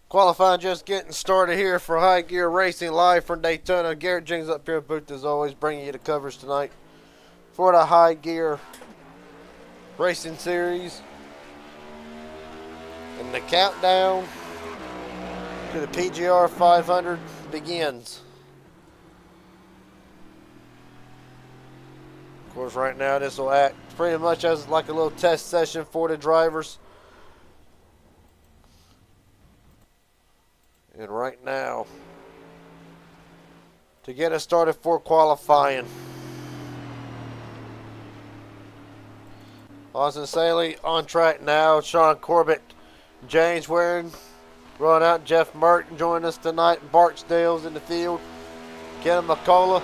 Qualifying just getting started here for High Gear Racing live from Daytona. Garrett Jings up here at booth as always, bringing you the coverage tonight for the High Gear Racing Series. And the countdown to the PGR 500 begins. Of course, right now this will act pretty much as like a little test session for the drivers. And right now, to get us started for qualifying, Austin Saley on track now. Sean Corbett, James Waring run out. Jeff Merck joined us tonight. Barksdale's in the field. Ken McCullough.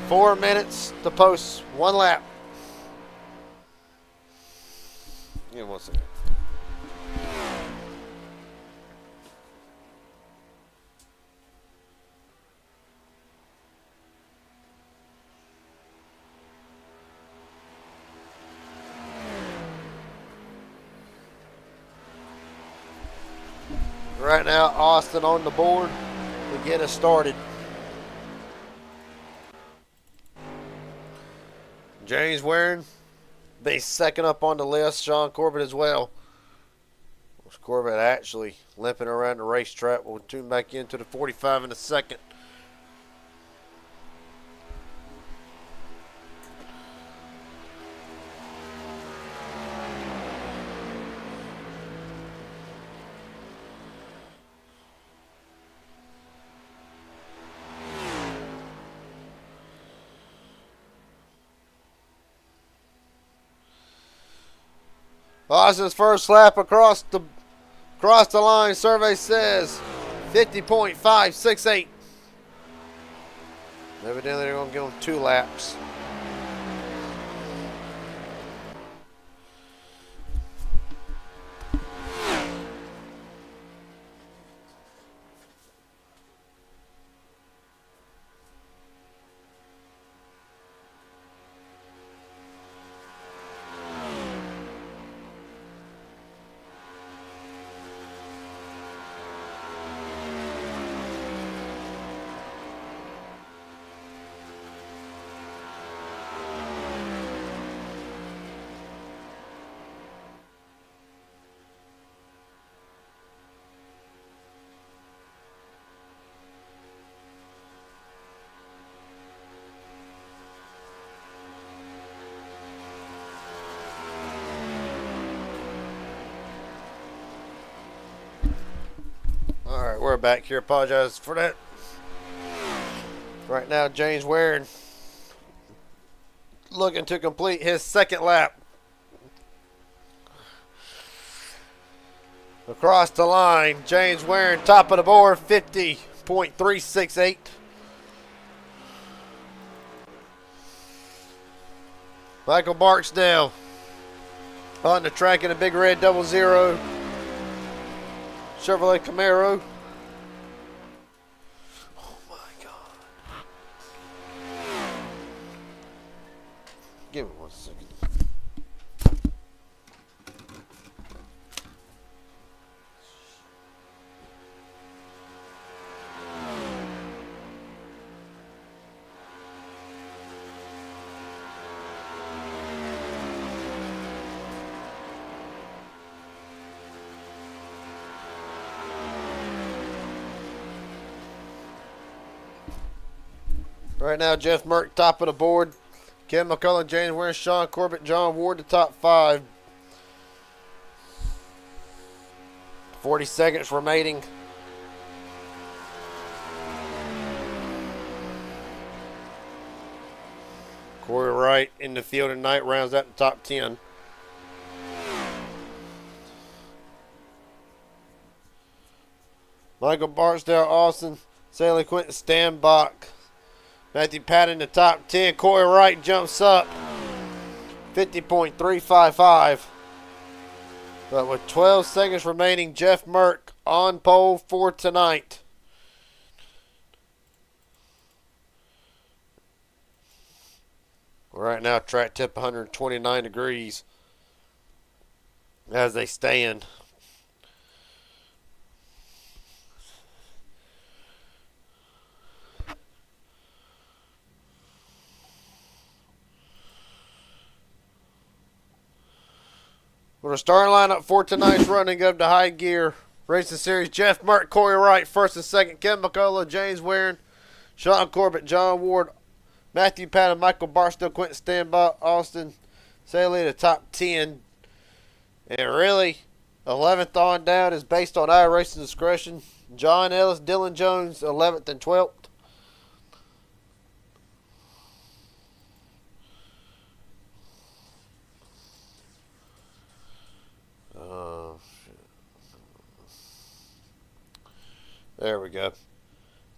4 minutes to post 1 lap. Give me 1 second. Right now, Austin on the board to get us started. James Waring, be second up on the list. Sean Corbett as well. Corbett actually limping around the racetrack. We'll tune back into the 45 in a second. Austin's first lap across the line, survey says 50.568. Evidently they're going to give him 2 laps. All right, we're back here. Apologize for that. Right now, James Waring looking to complete his second lap. Across the line, James Waring, top of the board, 50.368. Michael Barksdale on the track in a big red 00 Chevrolet Camaro. Oh my God. Give me 1 second. Right now, Jeff Merck, top of the board. Ken McCullough, James Waring, Sean Corbett, John Ward, the top 5. 40 seconds remaining. Corey Wright in the field tonight rounds out the top 10. Michael Barksdale, Austin, Saley, Quentin Stanbach, Matthew Patton in the top 10. Corey Wright jumps up 50.355. But with 12 seconds remaining, Jeff Merck on pole for tonight. Right now, track tip 129 degrees as they stand. With a starting lineup for tonight's running of the high gear racing series, Jeff Mert, Corey Wright, first and second, Kevin McCullough, James Warren, Sean Corbett, John Ward, Matthew Patton, Michael Barstow, Quentin Stanbach, Austin Saley, the top 10. And really, 11th on down is based on our racing discretion. John Ellis, Dylan Jones, 11th and 12th. There we go.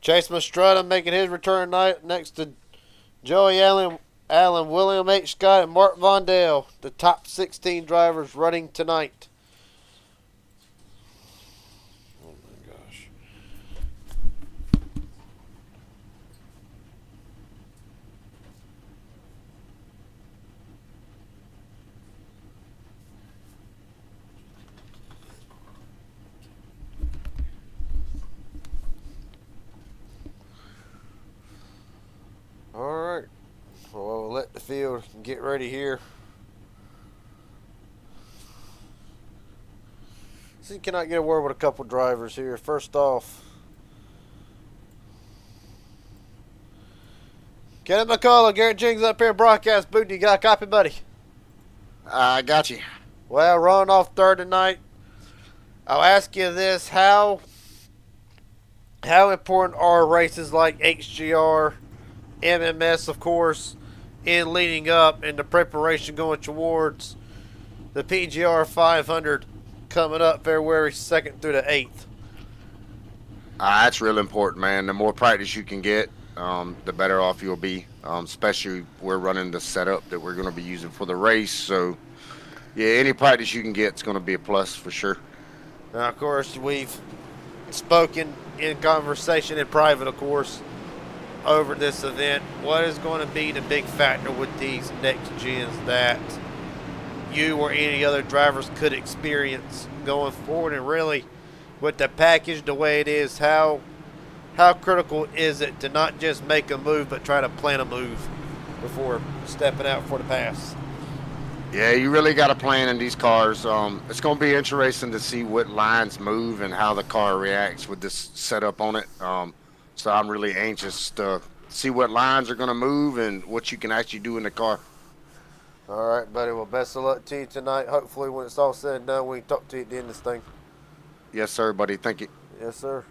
Chase Mastretta making his return tonight next to Joey Allen, William H. Scott, and Mark Vondell, the top 16 drivers running tonight. Oh my gosh. Alright. Well, we'll let the field get ready here. See, can I get a word with a couple drivers here? First off, Kenneth McCullough, Garrett Jings up here in broadcast booth. You got a copy, buddy? I got you. Well, running off third tonight. I'll ask you this: how important are races like HGR, MMS, of course, in leading up and the preparation going towards the PGR 500 coming up February 2nd through the 8th? That's real important, man. The more practice you can get, the better off you'll be. Especially we're running the setup that we're going to be using for the race. So, yeah, any practice you can get is going to be a plus for sure. Now, of course, we've spoken in conversation in private, of course, over this event. What is going to be the big factor with these next gens that you or any other drivers could experience going forward? And really, with the package the way it is, how critical is it to not just make a move but try to plan a move before stepping out for the pass? Yeah, you really got to plan in these cars. It's going to be interesting to see what lines move and how the car reacts with this setup on it. So I'm really anxious to see what lines are going to move and what you can actually do in the car. All right, buddy. Well, best of luck to you tonight. Hopefully, when it's all said and done, we can talk to you at the end of this thing. Yes, sir, buddy. Thank you. Yes, sir.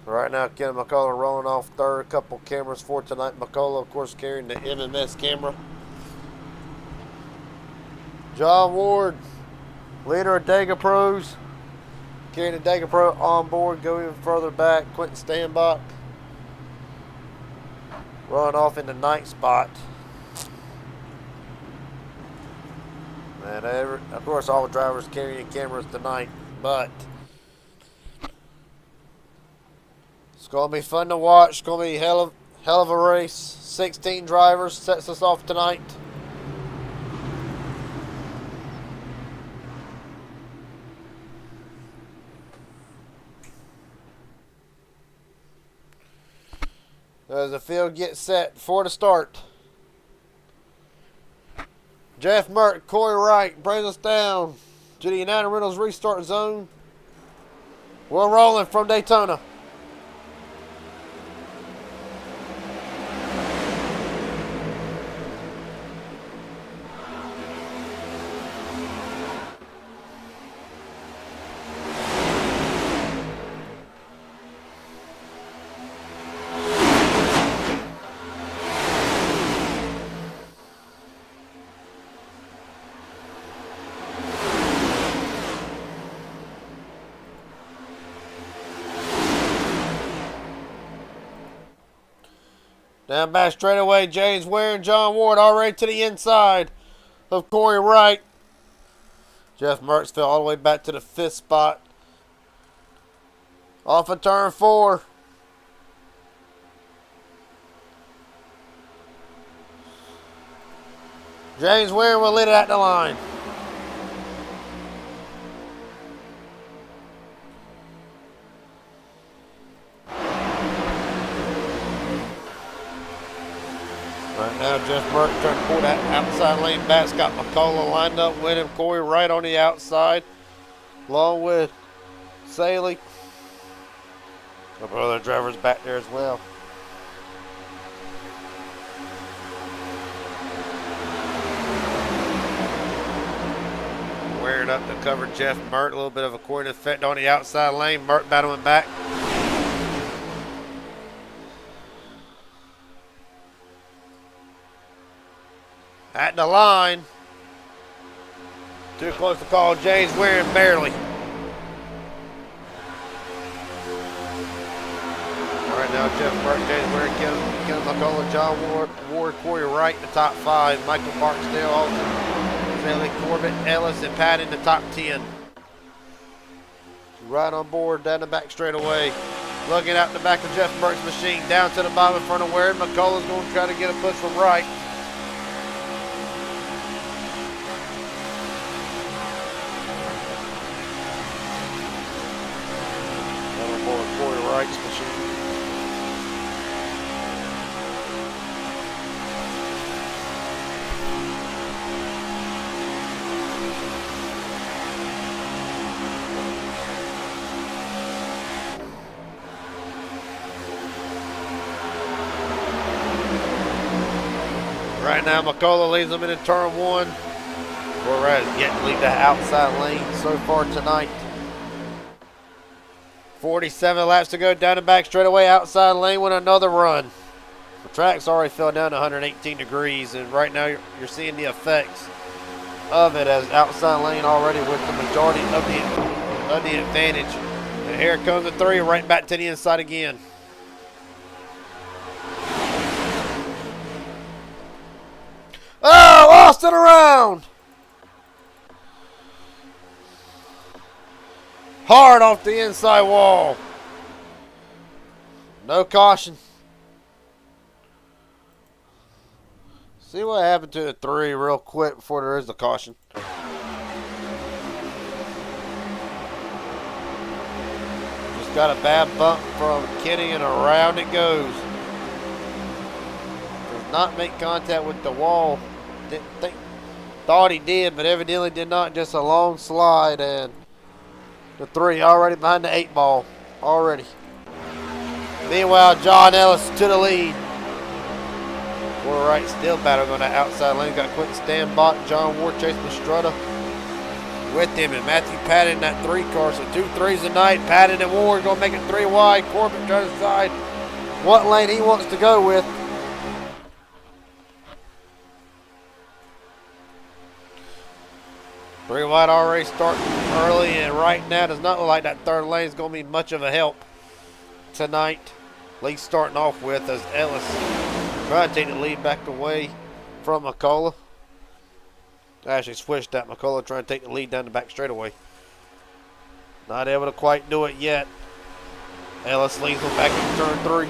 Right now, Ken McCullough rolling off third. A couple cameras for tonight. McCullough, of course, carrying the MMS camera. John Ward, leader of Dega Pros, carrying the Dega Pro on board. Go even further back. Quentin Stanbach running off in the ninth spot. And of course, all drivers carrying cameras tonight, but it's going to be fun to watch. It's going to be hell of a race. 16 drivers sets us off tonight. As the field gets set for the start, Jeff Mert, Corey Wright brings us down to the United Rentals restart zone. We're rolling from Daytona. Down back straightaway, James Ware and John Ward already to the inside of Corey Wright. Jeff Mertz fell all the way back to the 5th spot. Off of turn 4. James Ware will lead it at the line. Right now, Jeff Burke trying to pull that outside lane back. Scott McCullough lined up with him. Corey right on the outside, along with Saley. A couple other drivers back there as well. Wearing up to cover Jeff Mert. A little bit of a coordinate effect on the outside lane. Mert battling back. At the line. Too close to call. James Waring barely. All right, now Jeff Burke, James Waring, Kevin McCullough, John Ward, Corey Wright in the top 5. Michael Barksdale, Alton, Stanley Corbett, Ellis, and Pat in the top 10. Right on board down the back straightaway. Looking out the back of Jeff Burke's machine. Down to the bottom in front of Waring. McCullough's going to try to get a push from Wright. Corey Wright's machine. Right now, McCullough leads them into turn 1. Corey Wright has yet to leave the outside lane so far tonight. 47 laps to go down the back straightaway, outside lane with another run. The track's already fell down to 118 degrees, and right now you're seeing the effects of it as outside lane already with the majority of the advantage. And here comes the 3, right back to the inside again. Oh, lost it around. Hard off the inside wall. No caution. See what happened to the 3 real quick before there is the caution. Just got a bad bump from Kenny and around it goes. Does not make contact with the wall. Thought he did, but evidently did not. Just a long slide, and the 3 already behind the 8 ball. Already. Meanwhile, John Ellis to the lead. Corey Wright still battling on that outside lane. Got Quentin Stanbach, John Ward, Chase Mastrutta with him. And Matthew Patton in that 3 car. So 2 3s tonight. Patton and Ward going to make it 3 wide. Corbett trying to decide what lane he wants to go with. Three wide already starting early, and right now does not look like that 3rd lane is going to be much of a help tonight. Lead starting off with as Ellis trying to take the lead back away from McCullough. Actually switched that. McCullough trying to take the lead down the back straightaway. Not able to quite do it yet. Ellis leads them back into turn 3.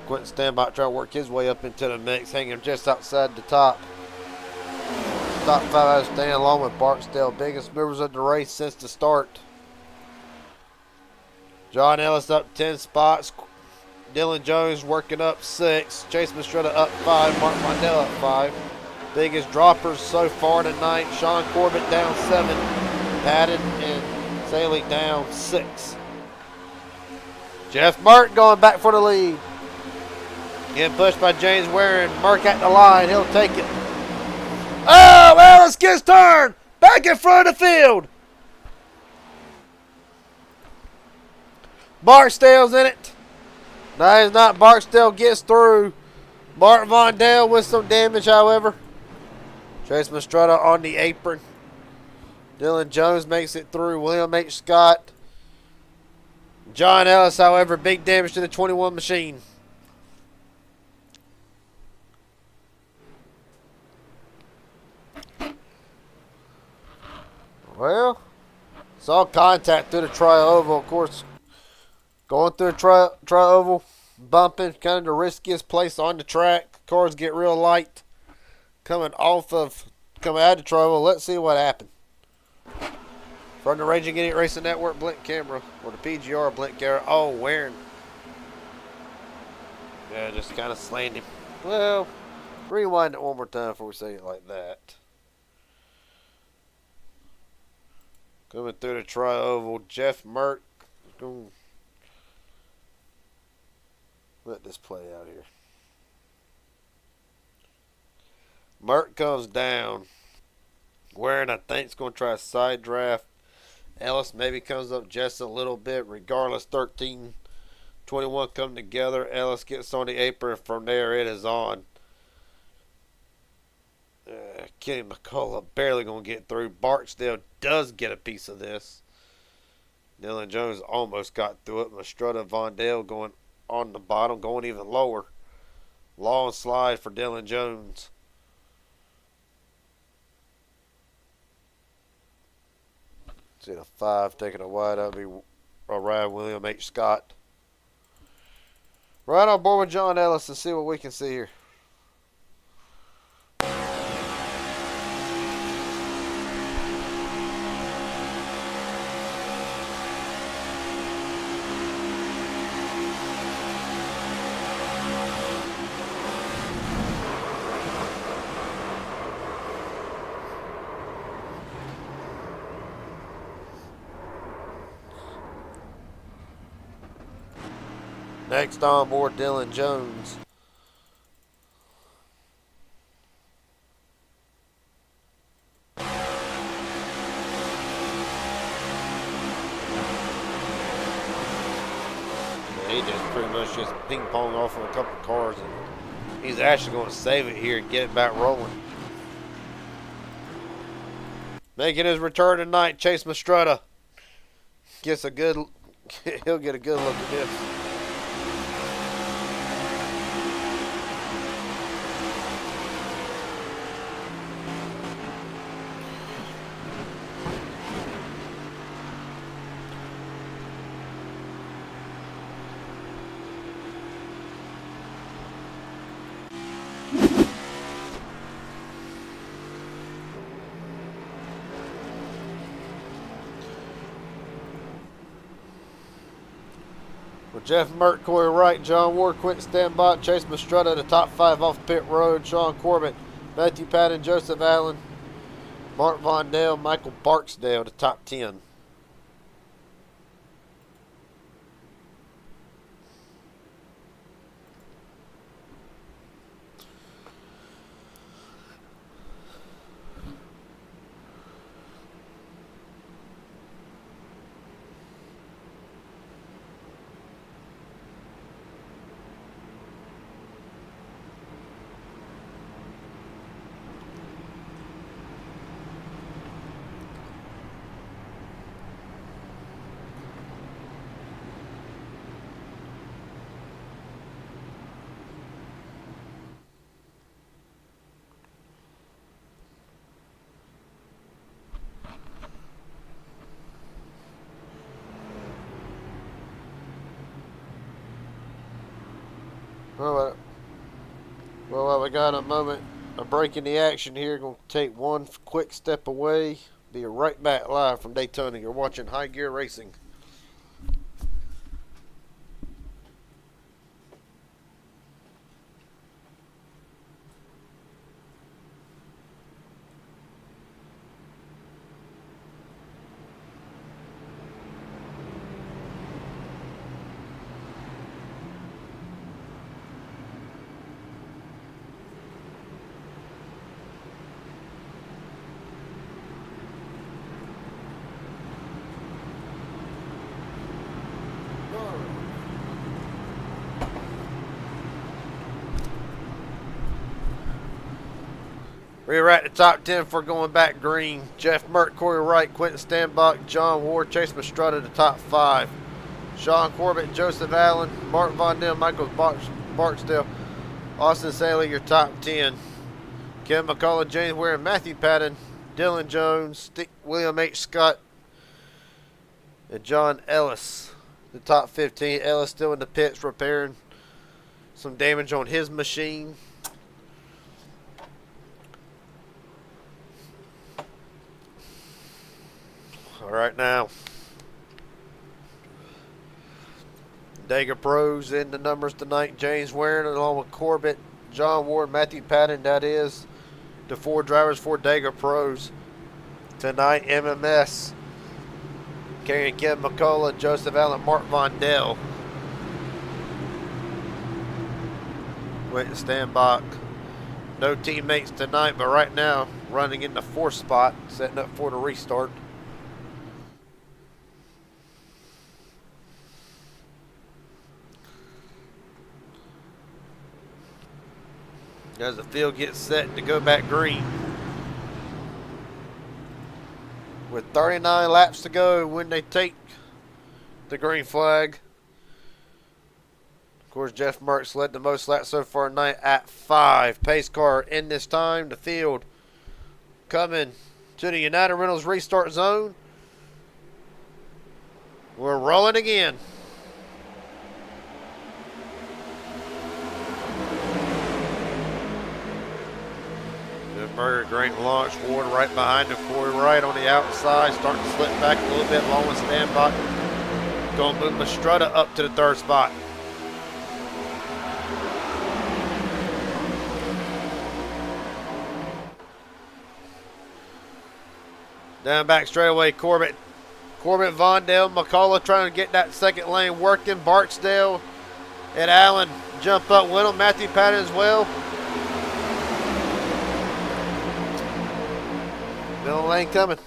Quentin Stanbach trying to work his way up into the mix, hanging just outside the top. Top 5 out of stand along with Barksdale, biggest movers of the race since the start. John Ellis up 10 spots. Dylan Jones working up 6. Chase Mastretta up 5. Mark Mondell up 5. Biggest droppers so far tonight. Sean Corbett down 7. Patton and Saley down 6. Jeff Mert going back for the lead. Getting pushed by James Waring. Merck at the line. He'll take it. Oh, Ellis gets turned. Back in front of the field. Barksdale's in it. No, he's not. Barksdale gets through. Mark Mondale with some damage, however. Chase Mastretta on the apron. Dylan Jones makes it through. William H. Scott. John Ellis, however, big damage to the 21 machine. Well, saw contact through the tri-oval. Of course, going through the tri-oval, bumping, kind of the riskiest place on the track. Cars get real light. Coming out of the tri-oval. Let's see what happened. From the Raging Idiot Racing Network blink camera, or the PGR blink camera. Oh, Warren. Yeah, just kind of slammed him. Well, rewind it one more time before we say it like that. Coming through the tri-oval, Jeff Mert. Let this play out here. Mert comes down. Warren, I think, is going to try a side draft. Ellis maybe comes up just a little bit. Regardless, 13-21 come together. Ellis gets on the apron. From there, it is on. Kenny McCullough barely going to get through. Barksdale does get a piece of this. Dylan Jones almost got through it. Mastrutta Vondale going on the bottom, going even lower. Long slide for Dylan Jones. See the 5 taking a wide. That would be Ryan William H. Scott. Right on board with John Ellis and see what we can see here. Next on board, Dylan Jones. He just pretty much just ping pong off of a couple cars, and he's actually going to save it here and get it back rolling. Making his return tonight, Chase Mastrutta gets a good. He'll get a good look at this. With Jeff Mert, Corey Wright, John Ward, Quentin Stanbot, Chase Mastrutta, the top 5 off pit road. Sean Corbett, Matthew Patton, Joseph Allen, Mark Vondale, Michael Barksdale, the top 10. Well, we got a moment, a break in the action here. Going to take one quick step away. Be right back live from Daytona. You're watching High Gear Racing. We're at the top 10 for going back green. Jeff Mert, Corey Wright, Quentin Stanbach, John Ward, Chase Mastrutta, the top 5. Sean Corbett, Joseph Allen, Mark Vondale, Michael Barksdale, Austin Saley, your top 10. Kevin McCullough, James Ware, and Matthew Patton, Dylan Jones, William H. Scott, and John Ellis. The top 15. Ellis still in the pits repairing some damage on his machine. All right, now Dega Pros in the numbers tonight. James Waring along with Corbett, John Ward, Matthew Patton. That is the 4 drivers for Dega Pros tonight. MMS carrying Ken McCullough, Joseph Allen, Mark Vondell. Waiting to stand by. No teammates tonight, but right now running in the 4th spot, setting up for the restart. As the field gets set to go back green. With 39 laps to go when they take the green flag. Of course, Jeff Merckx led the most laps so far tonight at 5. Pace car in this time. The field coming to the United Rentals restart zone. We're rolling again. Burger, great launch. Ward right behind him. Corey Wright on the outside, starting to slip back a little bit. Long and standby. Going to move Mastrutta up to the 3rd spot. Down back straightaway, Corbett, Vondell, McCullough trying to get that 2nd lane working. Barksdale and Allen jump up with him. Matthew Patton as well. Middle lane coming.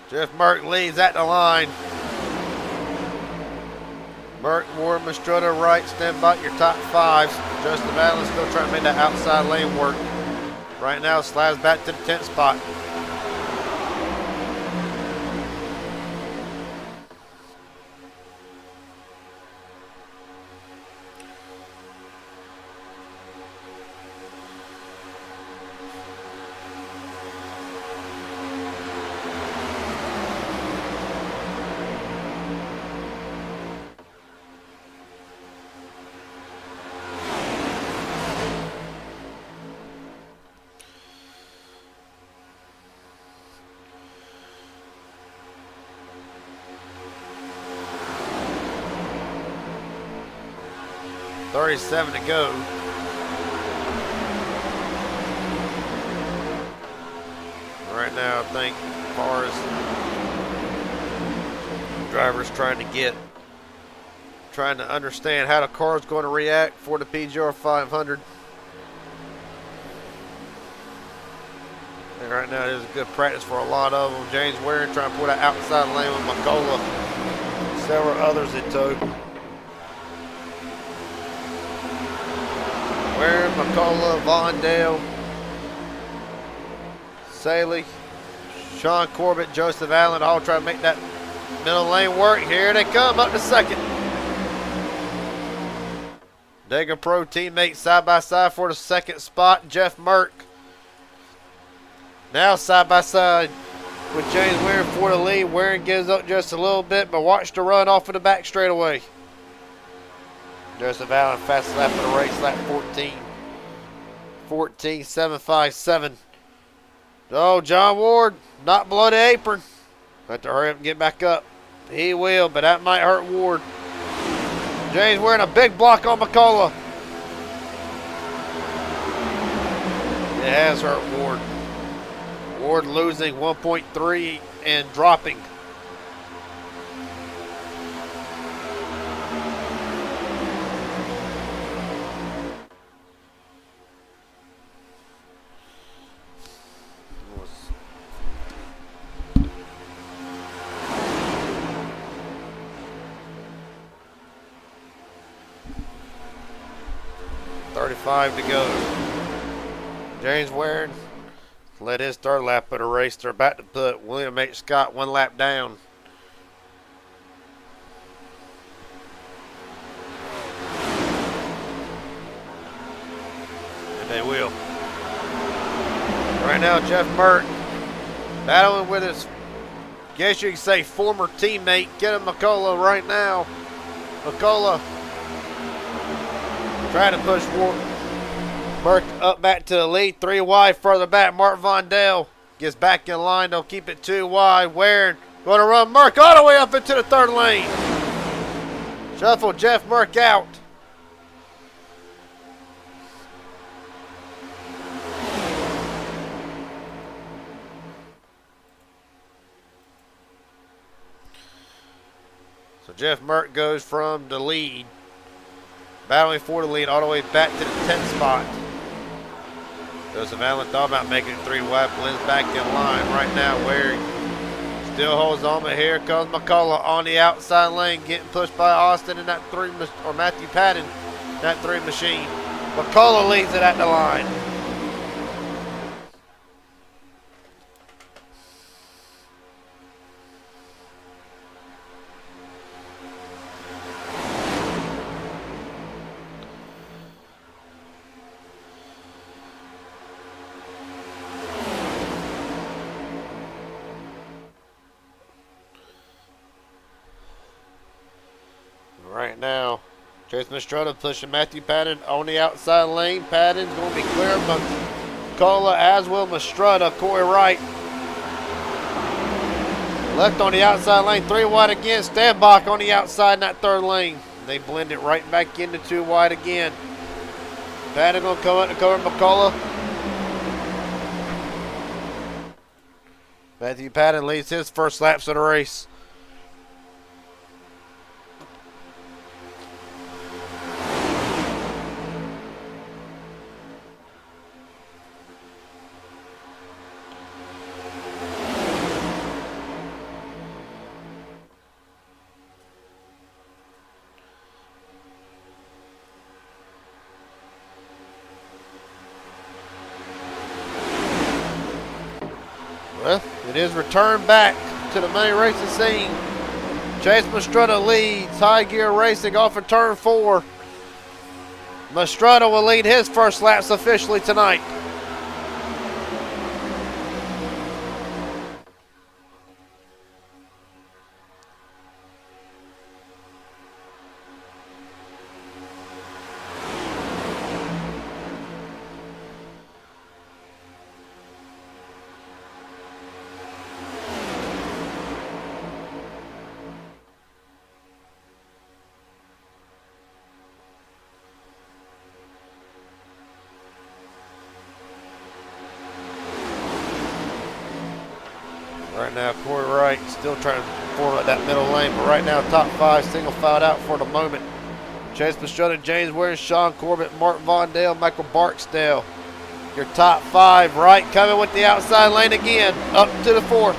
Jeff Merck leads at the line. Merck, Ward, Mastrutta, Wright, stand by your top 5s. Joseph Allen still trying to make that outside lane work. Right now, slides back to the 10th spot. .37 to go. Right now, I think as far as drivers trying to understand how the car is going to react for the PGR 500. And right now, it is a good practice for a lot of them. James Waring trying to put that outside lane with McCullough. Several others in tow. Waring, McCullough, Vondale, Saley, Sean Corbett, Joseph Allen, all trying to make that middle lane work. Here they come up to 2nd. Dega Pro teammates side by side for the 2nd spot. Jeff Merck now side by side with James Waring for the lead. Waring gives up just a little bit, but watch the run off of the back straightaway. Joseph Allen, fastest lap of the race, lap 14. 14.757. Oh, John Ward, not below the apron. Have to hurry up and get back up. He will, but that might hurt Ward. James wearing a big block on McCullough. It has hurt Ward. Ward losing 1.3 and dropping. .35 to go. James Waring led his 3rd lap of the race. They're about to put William H. Scott 1 lap down. now, Jeff Mert battling with his, guess you could say, former teammate, Kevin McCullough right now. McCullough trying to push Mert up back to the lead. 3 wide further back. Mark Vondale gets back in line. They'll keep it 2 wide. Waring going to run Merck all the way up into the 3rd lane. Shuffle Jeff Merck out. So Jeff Merck goes from the lead, battling for the lead all the way back to the 10th spot. Joseph Allen thought about making it 3 wide, blends back in line right now. Waring still holds on, but here comes McCullough on the outside lane, getting pushed by Austin in that 3, or Matthew Patton, that 3 machine. McCullough leads it at the line. Right now, Chase Mastrota pushing Matthew Patton on the outside lane. Patton's going to be clear, but McCullough as will Mastrota. Corey Wright left on the outside lane, 3 wide again. Stanbach on the outside in that 3rd lane. They blend it right back into 2 wide again. Patton going to come up to cover McCullough. Matthew Patton leads his first laps of the race. Well, it is returned back to the main racing scene. Chase Mastrota leads High Gear Racing off of turn 4. Mastrota will lead his first laps officially tonight. Right now, Corey Wright still trying to form up that middle lane, but right now, top 5 single filed out for the moment. Chase Pastrana, James Waring, Sean Corbett, Mark Vondale, Michael Barksdale. Your top 5, Wright coming with the outside lane again, up to the 4th.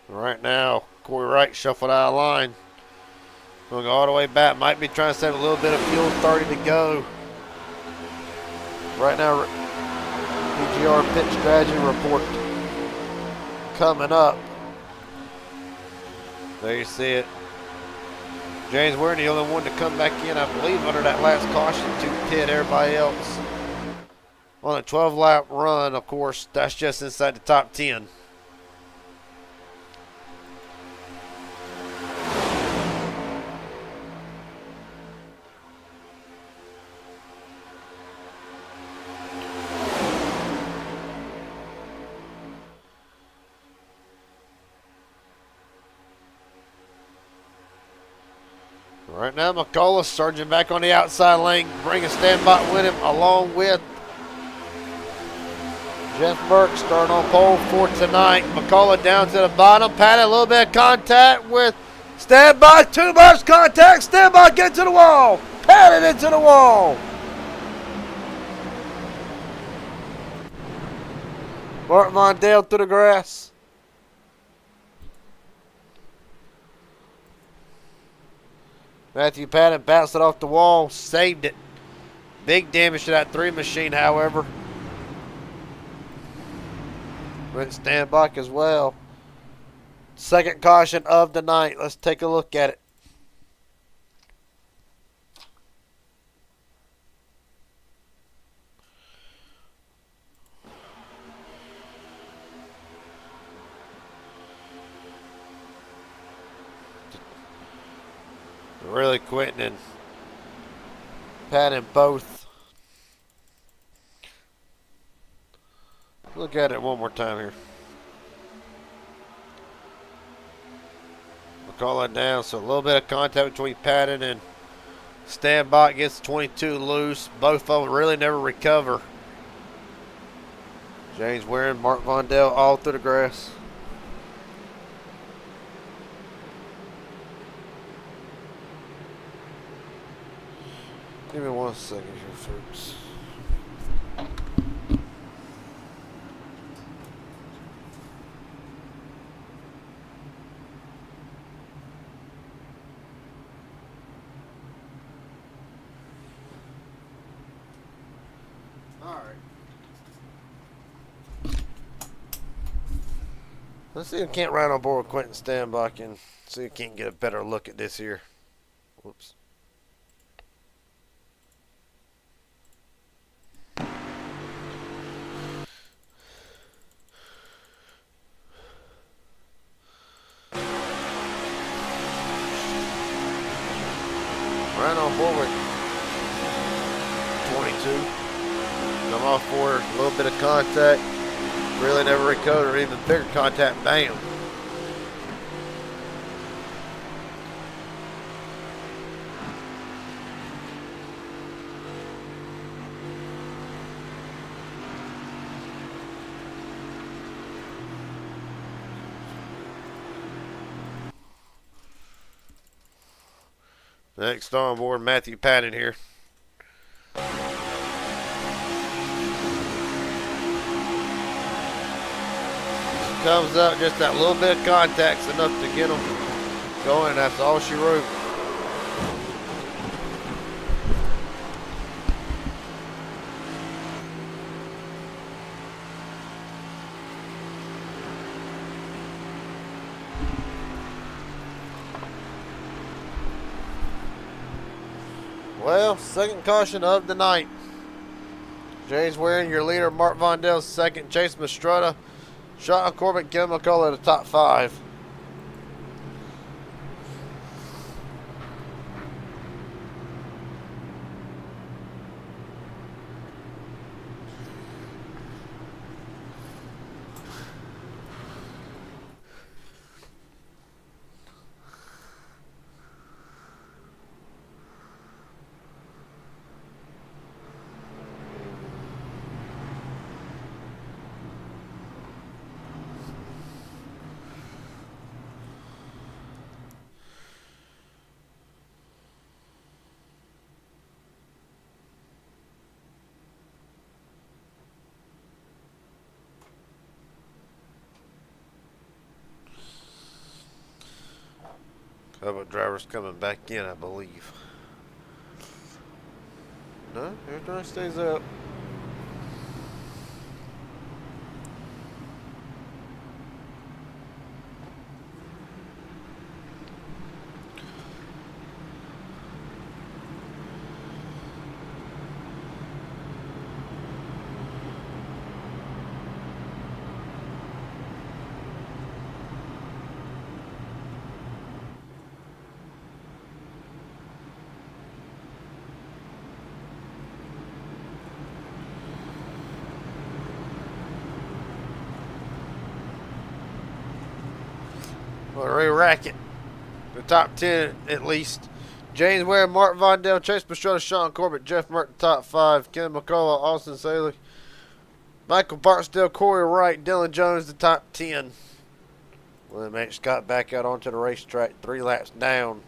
Right now, Corey Wright shuffled out of line. Going all the way back. Might be trying to save a little bit of fuel. 30 to go. Right now, PGR pit strategy report coming up. There you see it. James Waring, the only one to come back in, I believe, under that last caution to pit. Everybody else on a 12-lap run, of course, that's just inside the top 10. Right now, McCullough surging back on the outside lane, bringing Stanbach with him, along with Jeff Burke starting on pole for tonight. McCullough down to the bottom. Patton, a little bit of contact with Stanbach. Too much contact. Stanbach into the wall. Patton into the wall. Mark Mondale through the grass. Matthew Patton bounced it off the wall, saved it. Big damage to that 3 machine, however. Went stand block as well. Second caution of the night. Let's take a look at it. Really Quentin and Patton both. Look at it one more time here. We'll call that down. So a little bit of contact between Patton and Standbot gets 22 loose. Both of them really never recover. James Waring, Mark Vondell all through the grass. Give me 1 second here, folks. Let's see if we can't ride on board with Quentin Standbach and see if we can't get a better look at this here. Whoops. Right on board with 22. Come off for a little bit of contact. Really never recovered, or even bigger contact. Bam. Next on board, Matthew Patton here. Comes up, just that little bit of contact's enough to get them going. That's all she wrote. Well, second caution of the night. James Waring, your leader. Mark Vondell second. Chase Mastretta, Sean Corbett, Ken McCullough, the top 5. Couple drivers coming back in, I believe. No, everything stays up. Well, re-rack it. The top 10 at least. James Ware, Mark Vondell, Chase Pastrana, Sean Corbett, Jeff Merton, top 5. Ken McCullough, Austin Saley, Michael Barksdale, Corey Wright, Dylan Jones, the top 10. William H. Scott back out onto the racetrack, 3 laps down.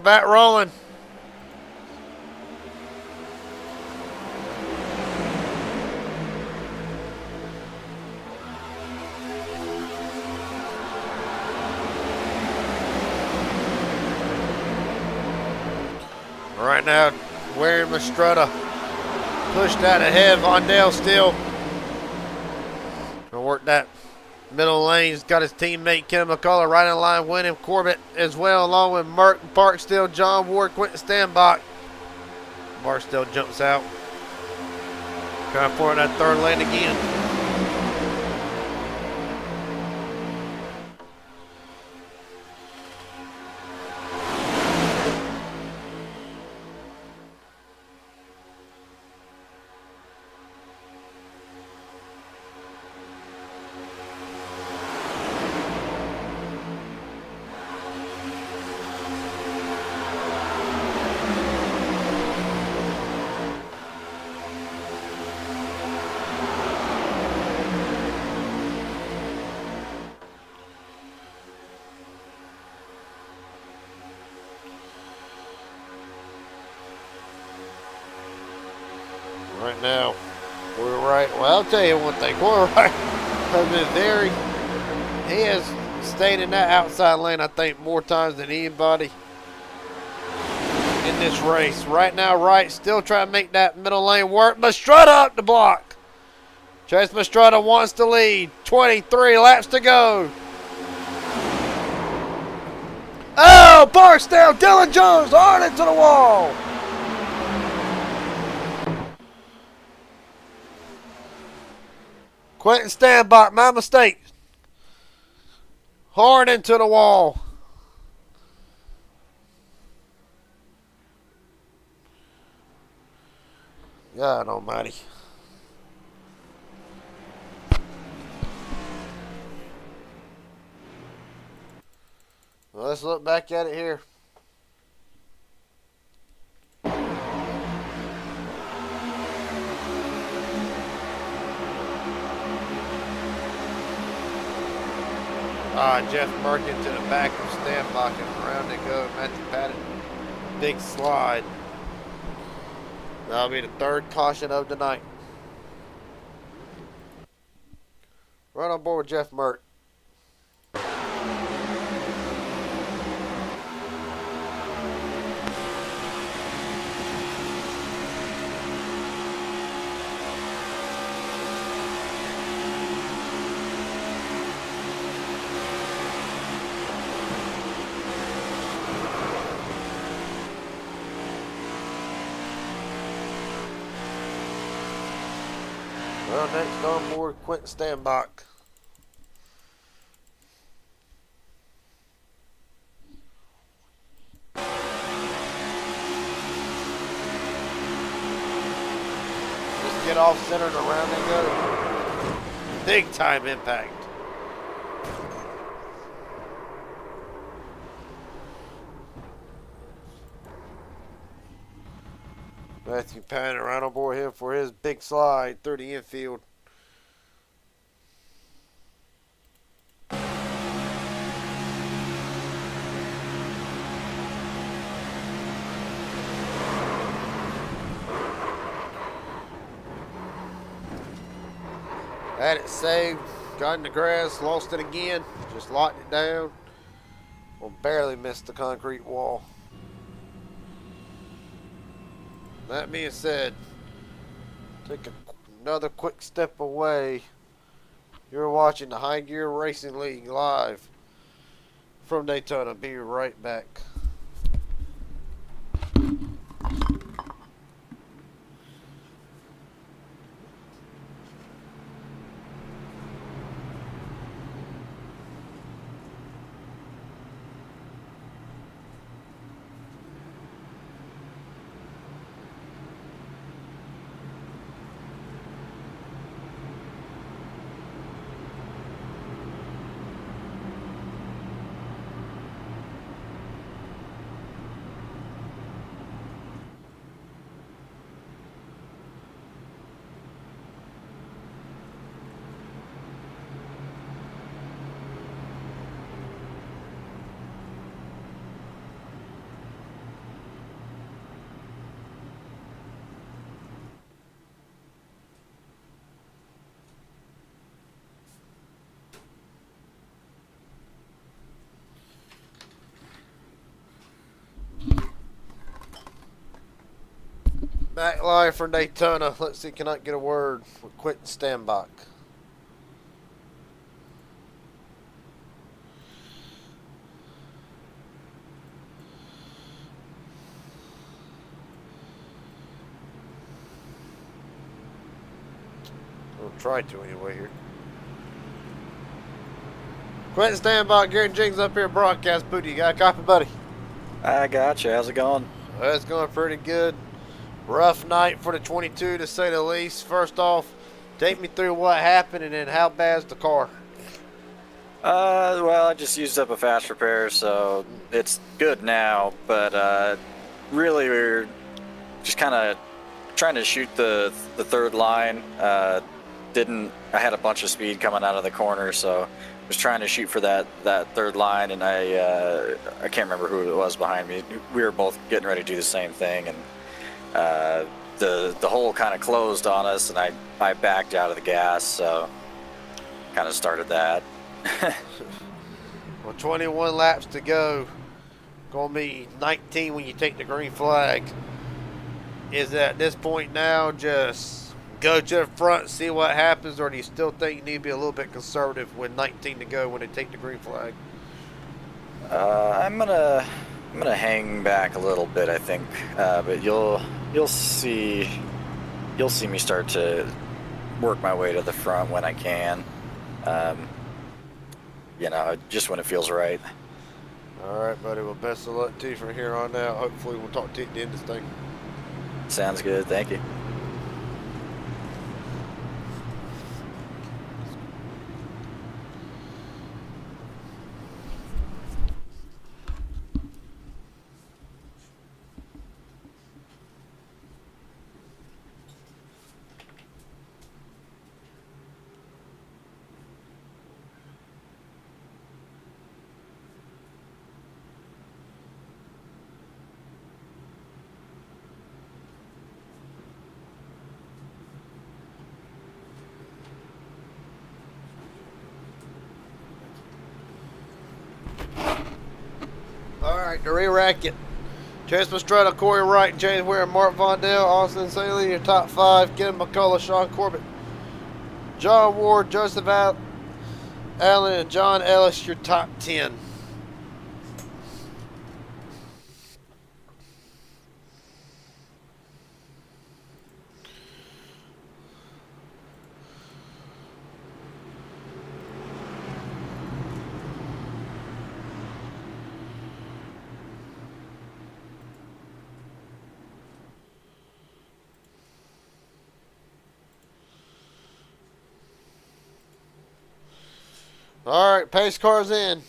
We're back rolling. Right now, wearing Mastretta pushed out ahead. Vondale still gonna work that middle lane. He's got his teammate Ken McCullough right in line with him. Corbett as well, along with Merck, Barksdale, John Ward, Quentin Standbach. Barksdale jumps out. Trying to form that third lane again. Right now, we're right. Well, I'll tell you one thing. We're right. He has stayed in that outside lane, I think, more times than anybody in this race. Right now, Wright still trying to make that middle lane work. Mastretta up the block. Chase Mastretta wants to lead. 23 laps to go. Oh, Barksdale, Dylan Jones, hard into the wall. Quentin Standbach, my mistake. Hard into the wall. God almighty. Well, let's look back at it here. Jeff Merkin to the back of Standbach and around they go. Matthew Patton, big slide. That'll be the third caution of the night. Right on board with Jeff Merck. Well, next on board, Quentin Standbach. Just get off center and around they go. Big time impact. Matthew Patton right on board him for his big slide through the infield. Had it saved, got in the grass, lost it again, just locked it down. Well, barely missed the concrete wall. That being said, take another quick step away. You're watching the High Gear Racing League live from Daytona. Be right back. Back live from Daytona. Let's see, can I get a word with Quentin Stanbach? I'll try to anyway here. Quentin Stanbach, Gary Jenkins up here, broadcast booth. You got a copy, buddy? I gotcha. How's it going? It's going pretty good. Rough night for the 22, to say the least. First off, take me through what happened, and then how bad's the car? Well, I just used up a fast repair, so it's good now. But really, we were just kind of trying to shoot the third line. I had a bunch of speed coming out of the corner, so I was trying to shoot for that third line, and I can't remember who it was behind me. We were both getting ready to do the same thing, and the hole kind of closed on us, and I backed out of the gas, so kind of started that. Well, 21 laps to go. Gonna be 19 when you take the green flag. Is at this point now just go to the front, see what happens, or do you still think you need to be a little bit conservative with 19 to go when they take the green flag? I'm gonna hang back a little bit, I think, but you'll see me start to work my way to the front when I can. Just when it feels right. All right, buddy. Well, best of luck to you from here on out. Hopefully, we'll talk to you at the end of this thing. Sounds good. Thank you. All right, to re-rack it. Chase Mastretta, Corey Wright, James Ware, Mark Vondell, Austin Saley, your top 5. Ken McCullough, Sean Corbett, John Ward, Joseph Allen, and John Ellis, your top 10. All right, pace car's in.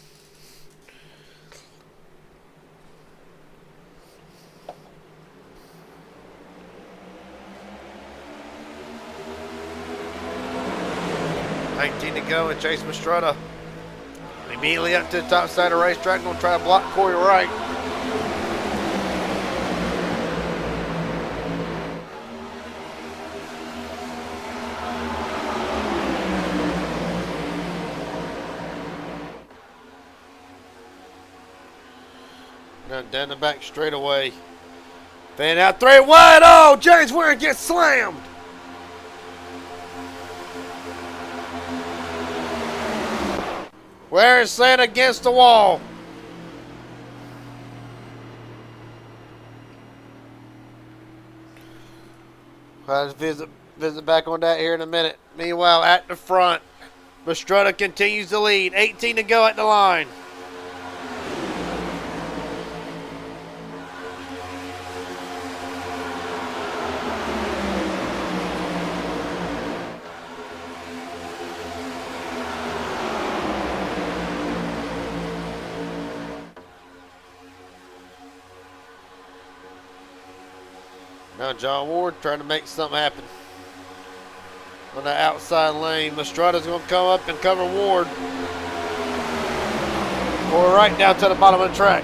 $19 to go, and Chase Mastretta immediately up to the top side of the racetrack. Gonna try to block Corey Wright. Down the back straightaway. Fan out 3 wide. Oh, James Ware gets slammed. Ware is slammed against the wall. I'll just visit back on that here in a minute. Meanwhile, at the front, Mastretta continues to lead. 18 to go at the line. Now John Ward trying to make something happen. On the outside lane, Mastretta's going to come up and cover Ward. Or right down to the bottom of the track.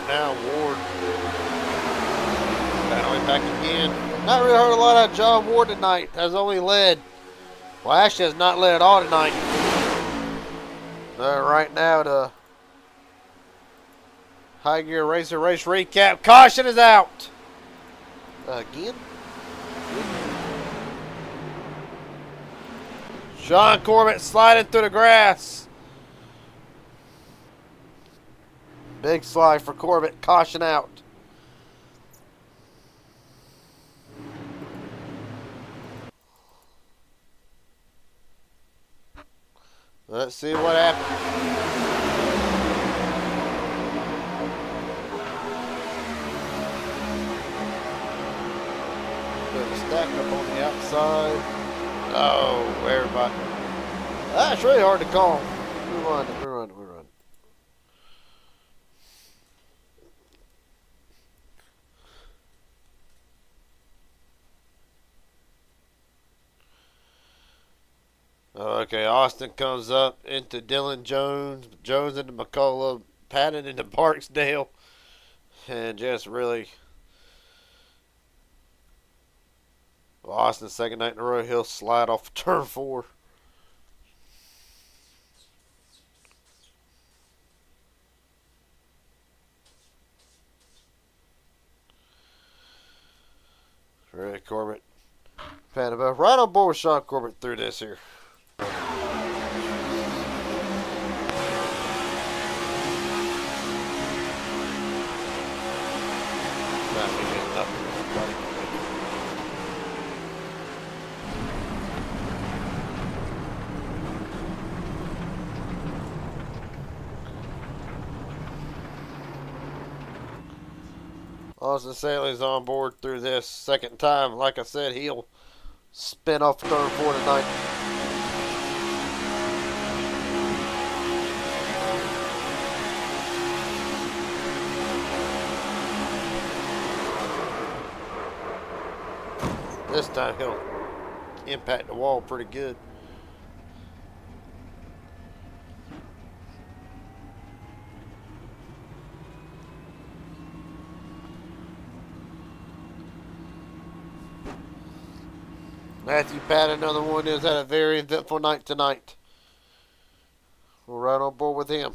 right now. Ward battling back again. Not really heard a lot out of John Ward tonight. Has only led. Well, actually has not led at all tonight. Right now the High Gear Racer race recap. Caution is out. Again. Sean Corbett sliding through the grass. Big slide for Corbett. Caution out. Let's see what happens. Bit of stack up on the outside. Oh, everybody. That's really hard to call. We run. Okay, Austin comes up into Dylan Jones. Jones into McCullough. Patton into Barksdale. And just really... Austin's second night in a row. He'll slide off turn 4. Ray Corbett. Patton above. Right on board with Sean Corbett through this here. Austin Saley's on board through this second time. Like I said, he'll spin off turn 4 tonight. This time he'll impact the wall pretty good. Matthew Patton, another one, has had a very eventful night tonight. We're right on board with him.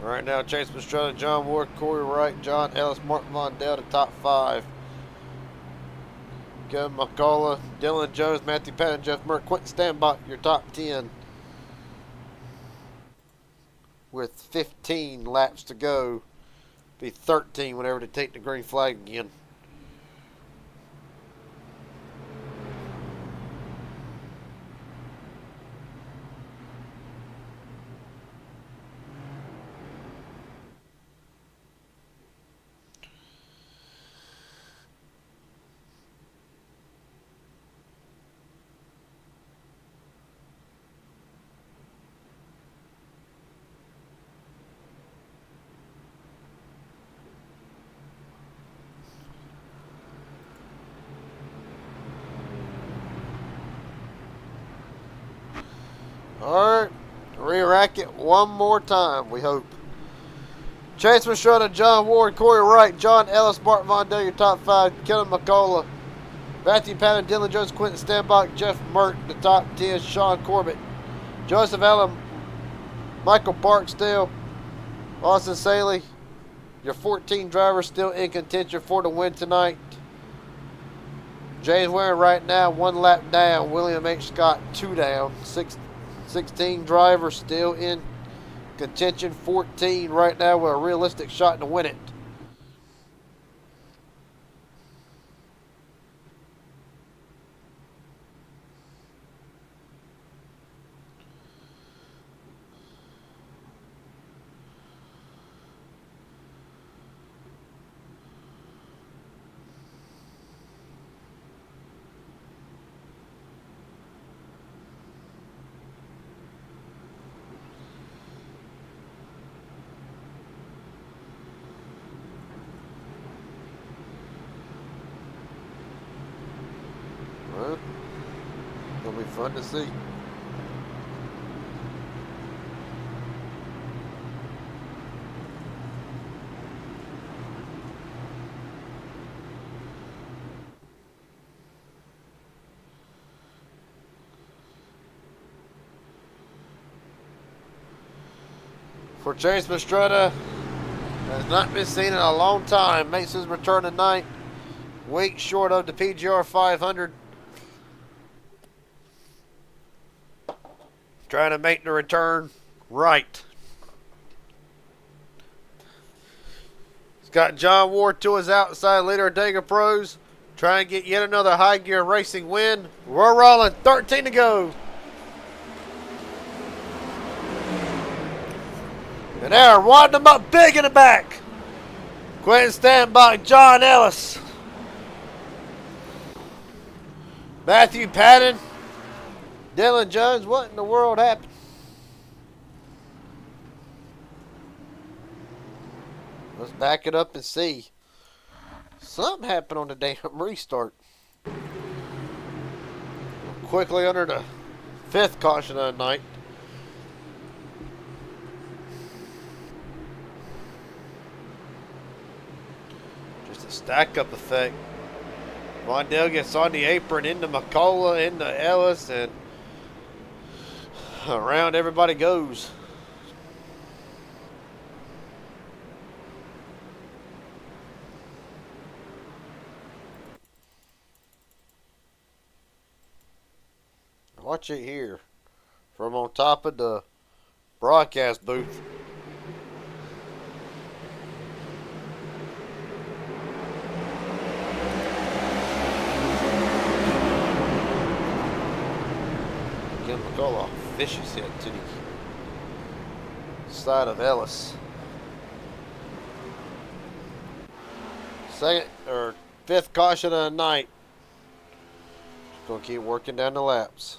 Right now, Chase Pastrana, John Ward, Corey Wright, John Ellis, Martin Mondale to top 5. Kevin McCullough, Dylan Jones, Matthew Patton, Jeff Merck, Quentin Standbach, your top 10. With 15 laps to go. Be 13 whenever they take the green flag again. Alright, re-rack it one more time, we hope. Chase Pastrana, John Ward, Corey Wright, John Ellis, Martin Mondale, your top 5. Kellen McCullough, Matthew Patton, Dylan Jones, Quentin Standbach, Jeff Mert, the top 10. Sean Corbett, Joseph Allen, Michael Barksdale, Austin Saley, your 14 drivers still in contention for the win tonight. James Warren right now 1 lap down. William H. Scott 2 down. 16 drivers still in contention. 14 right now with a realistic shot to win it. Well, it'll be fun to see. For Chase Mastretta, has not been seen in a long time. Makes his return tonight. Week short of the PGR 500. Trying to make the return right. He's got John Ward to his outside, leader of Dega Pros. Trying to get yet another high gear racing win. We're rolling. 13 to go. And they're winding them up big in the back. Quentin standby, John Ellis. Matthew Patton. Dylan Jones, what in the world happened? Let's back it up and see. Something happened on the damn restart. Quickly under the 5th caution of the night. Just a stack-up effect. Mondale gets on the apron into McCullough, into Ellis, and around everybody goes. Watch it here from on top of the broadcast booth. Again, McCullough, vicious hit to the side of Ellis. Second or 5th caution of the night. Just gonna keep working down the laps.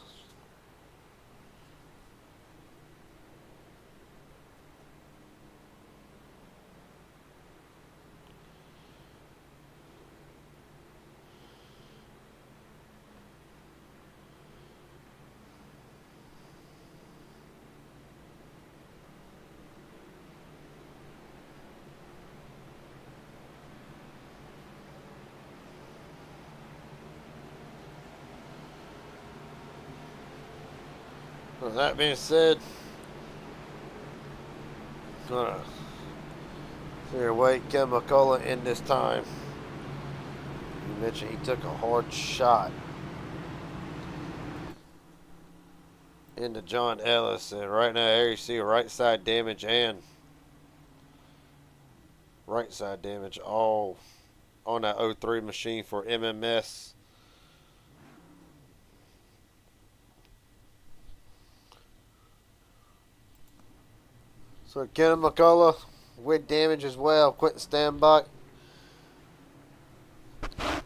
With that being said, gonna sit here wait Kevin McCullough in this time. You mentioned he took a hard shot into John Ellis, and right now here you see a right side damage and right side damage all on that 03 machine for MMS. So Kevin McCullough with damage as well. Quentin standby.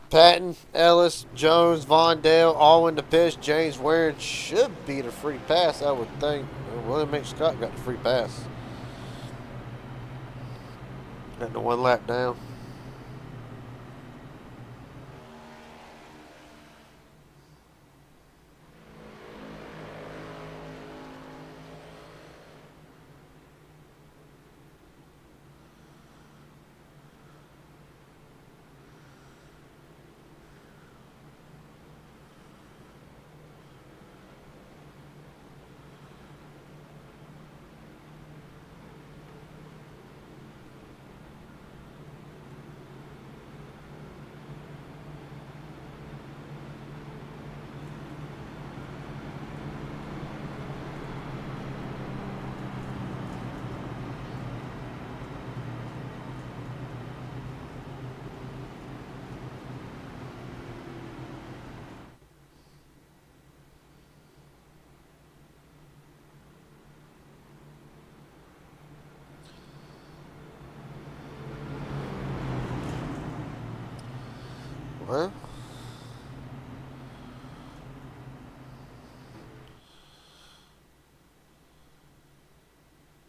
Patton, Ellis, Jones, Vondale, all in the pitch. James Waring should be the free pass, I would think. William H. Scott got the free pass. Got the 1 lap down. Well,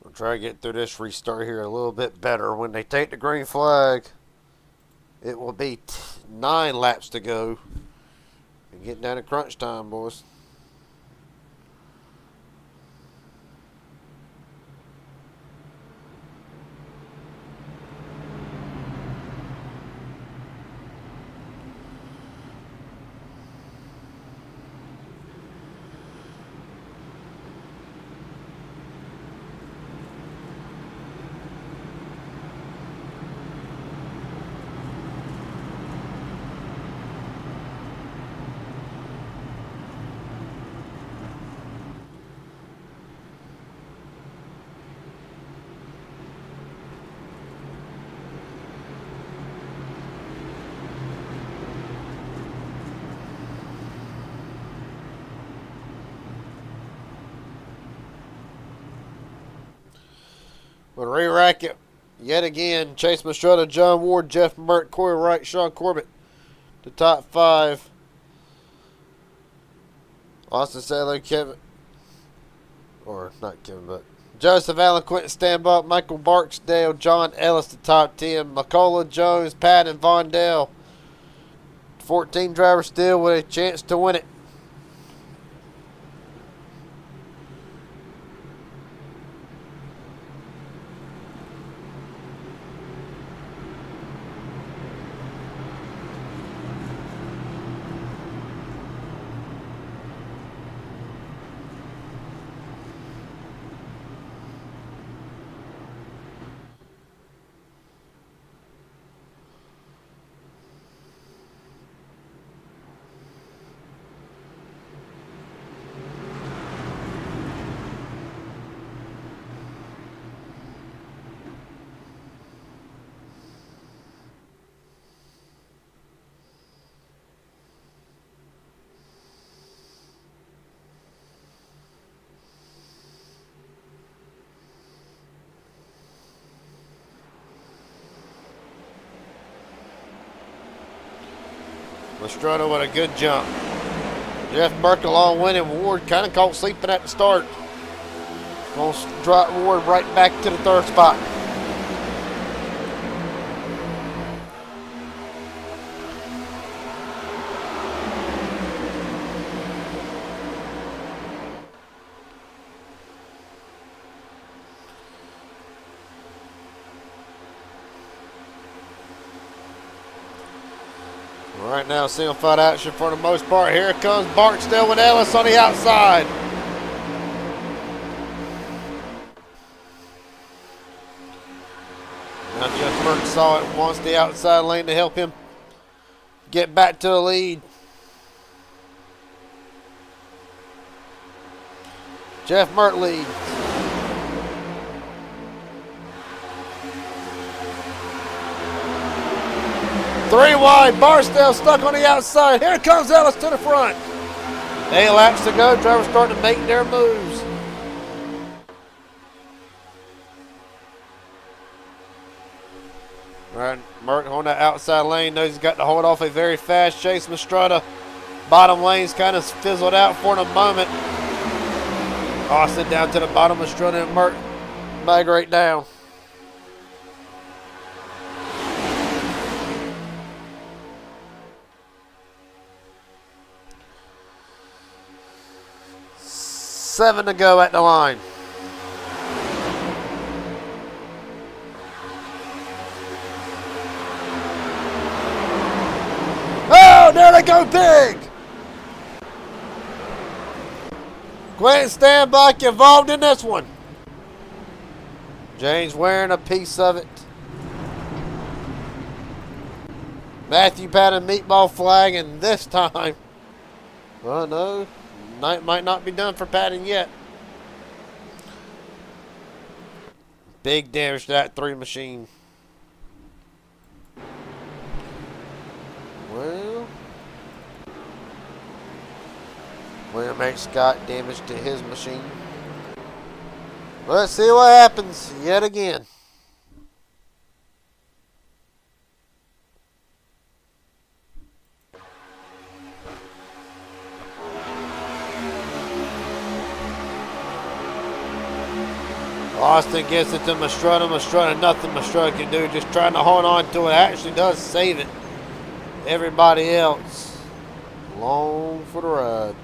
we'll try to get through this restart here a little bit better. When they take the green flag, it will be 9 laps to go. Getting down to crunch time, boys. We'll re-rack it yet again. Chase Mastretta, John Ward, Jeff Mert, Corey Wright, Sean Corbett. The top 5. Austin Sadler, Kevin. Or not Kevin, but Joseph Allen, Quentin Stanbach, Michael Barksdale, John Ellis, the top 10. McCullough, Jones, Pat, and Vondell. 14 drivers still with a chance to win it. Mastretta with a good jump. Jeff Merkel on winning. Ward kind of caught sleeping at the start. Going to drop Ward right back to the 3rd spot. Right now, single file action for the most part. Here comes Barksdale with Ellis on the outside. Now Jeff Merck saw it, wants the outside lane to help him get back to the lead. Jeff Mert leads. Three wide, Barksdale stuck on the outside. Here comes Ellis to the front. 8 laps to go. Drivers starting to make their moves. All right, Merck on that outside lane. Knows he's got to hold off a very fast Chase Mastretta. Bottom lane's kind of fizzled out for a moment. Austin down to the bottom. Mastretta and Merck migrate down. Seven to go at the line. Oh, there they go big. Quentin Stanbach involved in this one. James wearing a piece of it. Matthew Patton meatball flag, and this time, well, no. Night might not be done for Patton yet. Big damage to that 3 machine. Well, William H. Scott damage to his machine. Let's see what happens yet again. Austin gets it to Mastretta. Mastretta, nothing Mastretta can do. Just trying to hold on to it. Actually does save it. Everybody else Long for the ride.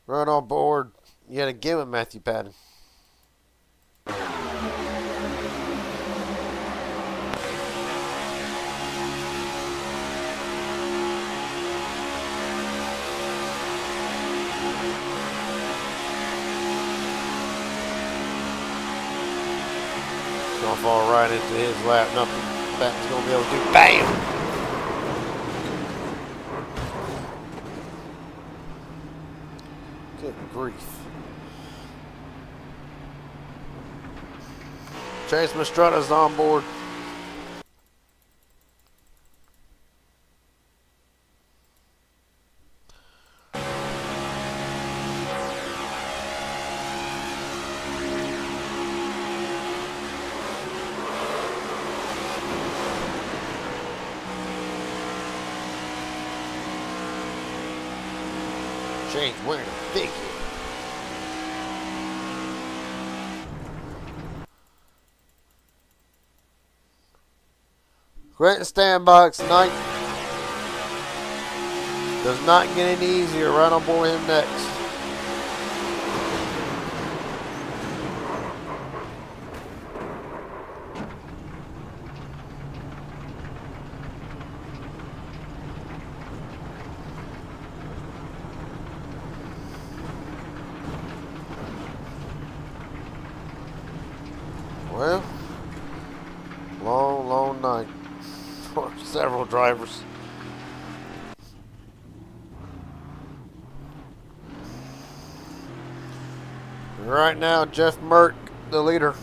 Right on board. Yet again with Matthew Patton. Gonna fall right into his lap. Nothing Patton's gonna be able to do. Bam! Good grief. Chase Mastrada's on board. James wearing a big hit. Quentin Standbox tonight does not get any easier. Right on board him next. Well, long, long night for several drivers. Right now, Jeff Merck, the leader.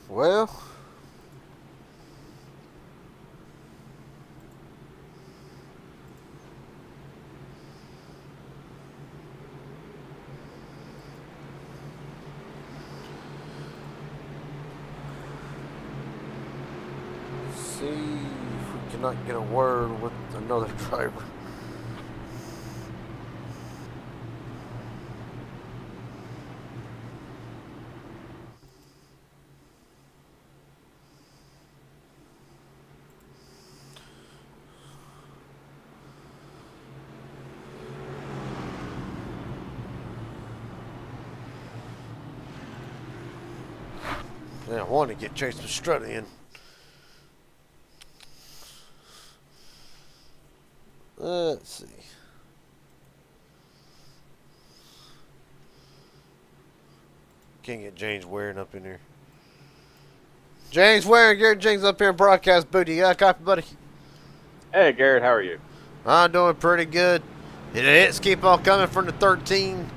Well, see if we cannot get a word with another driver. Yeah, I want to get Chase Pastrana in. Let's see. Can't get James Waring up in here. James Waring, Garrett James up here in broadcast booty. You got a copy, buddy? Hey, Garrett, how are you? I'm doing pretty good. The hits keep on coming from the 13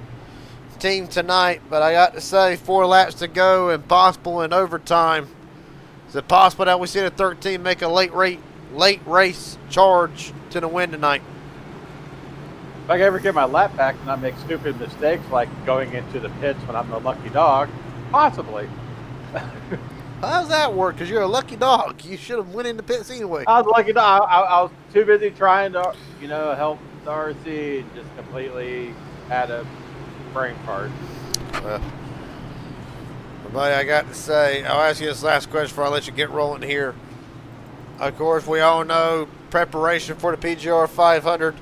team tonight, but I got to say, 4 laps to go and possible in overtime. Is it possible that we see the 13 make a late race charge to the win tonight? If I can ever get my lap back and not make stupid mistakes like going into the pits when I'm the lucky dog, possibly. How does that work? Because you're a lucky dog. You should have went in the pits anyway. I was a lucky dog. I was too busy trying to, help Darcy and just completely had a brain fart. Buddy, I got to say, I'll ask you this last question before I let you get rolling here. Of course, we all know preparation for the PGR 500,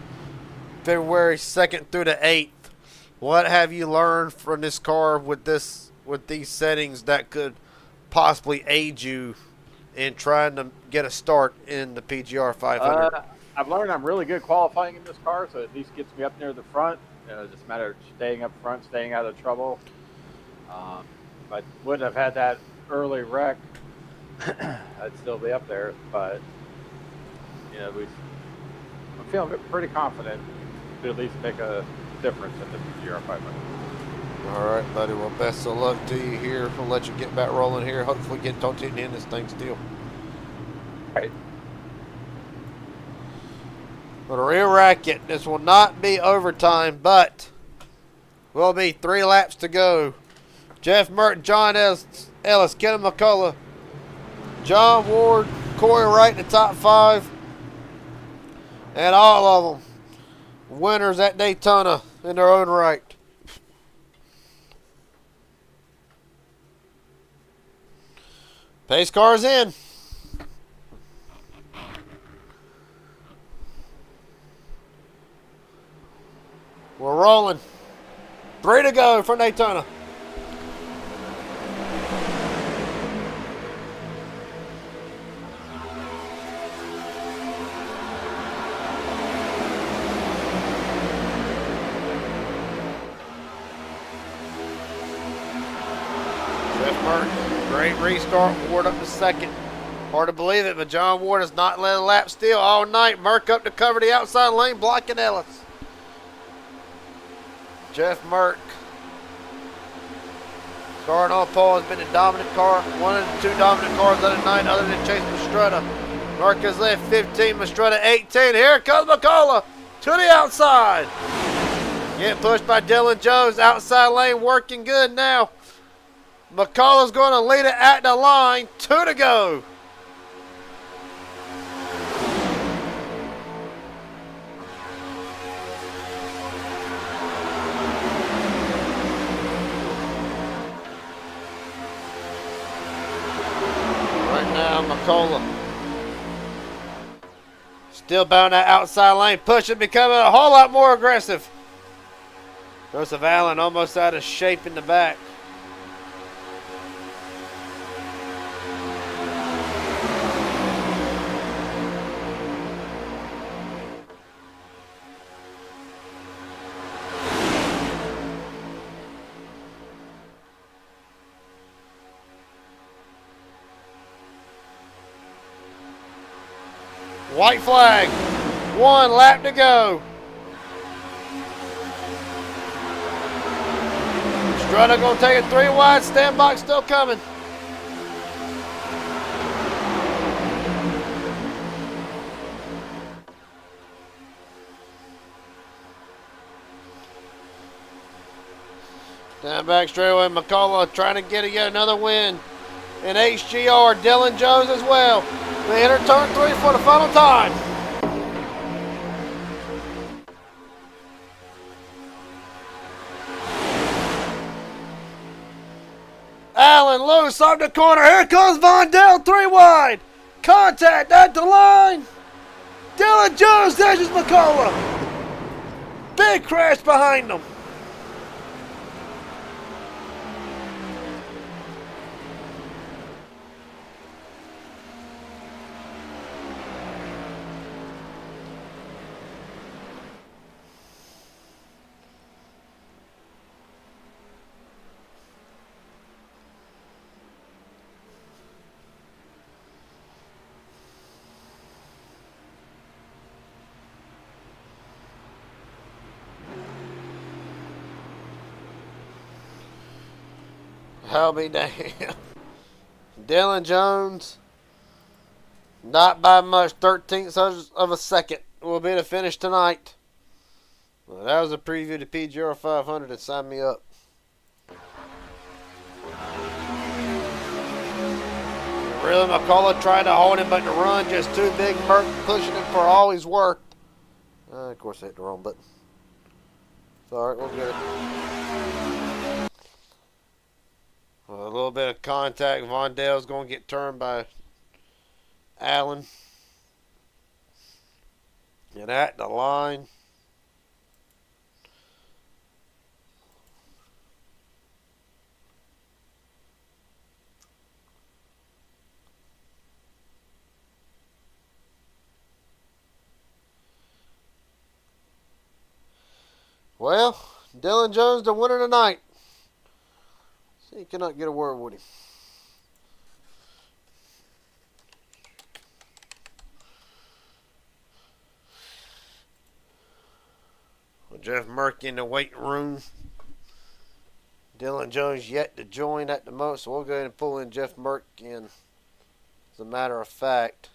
February 2nd through the 8th. What have you learned from this car with these settings that could possibly aid you in trying to get a start in the PGR 500? I've learned I'm really good qualifying in this car, so it at least gets me up near the front. It's just a matter of staying up front, staying out of trouble. If I wouldn't have had that early wreck, I'd still be up there. But, I'm feeling pretty confident to at least make a difference in the PGR 500. All right, buddy. Well, best of luck to you here. We'll let you get back rolling here. Hopefully get to the end of this thing still. Right. But a real racket. This will not be overtime, but will be 3 laps to go. Jeff Merton, John Ellis, Kenny McCullough, John Ward, Corey Wright in the top 5. And all of them winners at Daytona in their own right. Pace car's in. We're rolling. 3 to go from Daytona. Jeff Merton, great restart. Ward up to second. Hard to believe it, but John Ward has not let a lap steal all night. Merck up to cover the outside lane, blocking Ellis. Jeff Merck, starting on pole, has been a dominant car. One of the 2 dominant cars of the night, other than Chase Mastretta. Merck has left 15, Mastretta 18. Here comes McCullough to the outside. Getting pushed by Dylan Jones. Outside lane working good now. McCullough's going to lead it at the line. 2 to go. Right now, McCullough still bound that outside lane, pushing, becoming a whole lot more aggressive. Joseph Allen almost out of shape in the back. White flag. 1 lap to go. Strutter gonna take it 3 wide. Stand box still coming. Down back straightaway, McCullough trying to get yet another win. And HGR, Dylan Jones as well. They enter turn 3 for the final time. Allen loose off the corner. Here comes Vondell 3 wide. Contact at the line. Dylan Jones edges McCullough. Big crash behind them. I'll be damned. Dylan Jones, not by much, 13ths of a second, will be the finish tonight. Well, that was a preview to PGR 500 and sign me up. Really, McCullough tried to hold him, but the run just too big. Merck pushing him for all he's worth. Of course, I hit the wrong button. It's all right, we'll get it. A little bit of contact. Vondell's going to get turned by Allen. And at the line. Well, Dylan Jones, the winner tonight. See, you cannot get a word with him. Well, Jeff Murky in the waiting room. Dylan Jones yet to join at the moment, so we'll go ahead and pull in Jeff Merck in. As a matter of fact,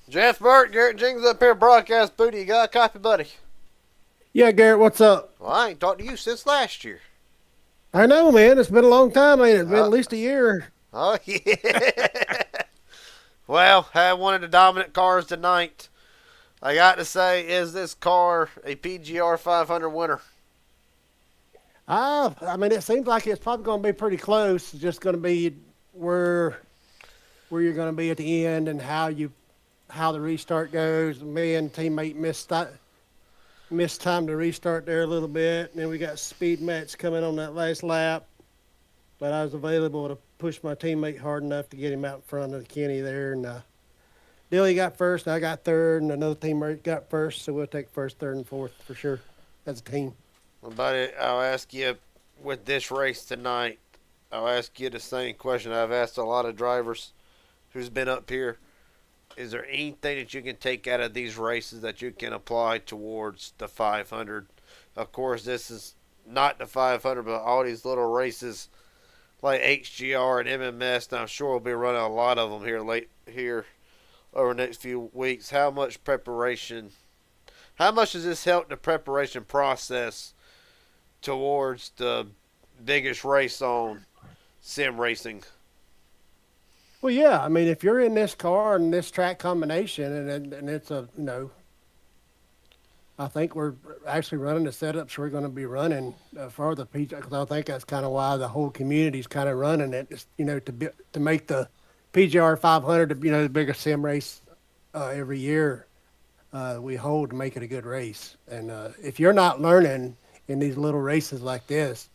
Jeff Merck, Garrett Jenkins up here, broadcast booty. You got a copy, buddy? Yeah, Garrett, what's up? Well, I ain't talked to you since last year. I know, man. It's been a long time, ain't it? It's been at least a year. Oh, yeah. Well, had one of the dominant cars tonight. I got to say, is this car a PGR 500 winner? I mean, it seems like it's probably going to be pretty close. It's just going to be where you're going to be at the end and how the restart goes. Me and teammate missed time to restart there a little bit, and then we got speed match coming on that last lap. But I was available to push my teammate hard enough to get him out in front of Kenny there, and Dilly got first, and I got third, and another teammate got first. So we'll take first, third, and fourth for sure as a team. Well, buddy, I'll ask you with this race tonight. I'll ask you the same question I've asked a lot of drivers who's been up here. Is there anything that you can take out of these races that you can apply towards the 500? Of course, this is not the 500, but all these little races like HGR and MMS, and I'm sure we'll be running a lot of them here over the next few weeks. How much preparation? How much does this help the preparation process towards the biggest race on sim racing? Well, yeah. I mean, if you're in this car and this track combination, and it's I think we're actually running the setups we're going to be running for the PGR, because I think that's kind of why the whole community's kind of running it, is, to make the PGR 500, the biggest sim race every year we hold, to make it a good race. And if you're not learning in these little races like this,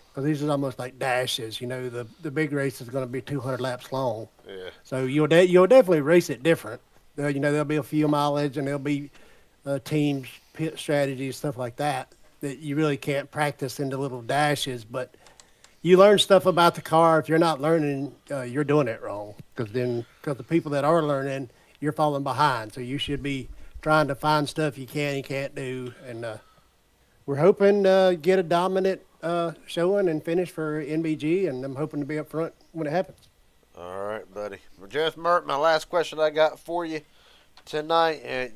because these are almost like dashes, the big race is going to be 200 laps long. Yeah. So you'll definitely race it different. There'll be a fuel mileage, and there'll be teams, pit strategies, stuff like that you really can't practice into little dashes. But you learn stuff about the car. If you're not learning, you're doing it wrong. Because the people that are learning, you're falling behind. So you should be trying to find stuff you can and can't do. And we're hoping to get a dominant showing and finish for NBG, and I'm hoping to be up front when it happens. All right, buddy. Well, Jeff Mert, my last question I got for you tonight, and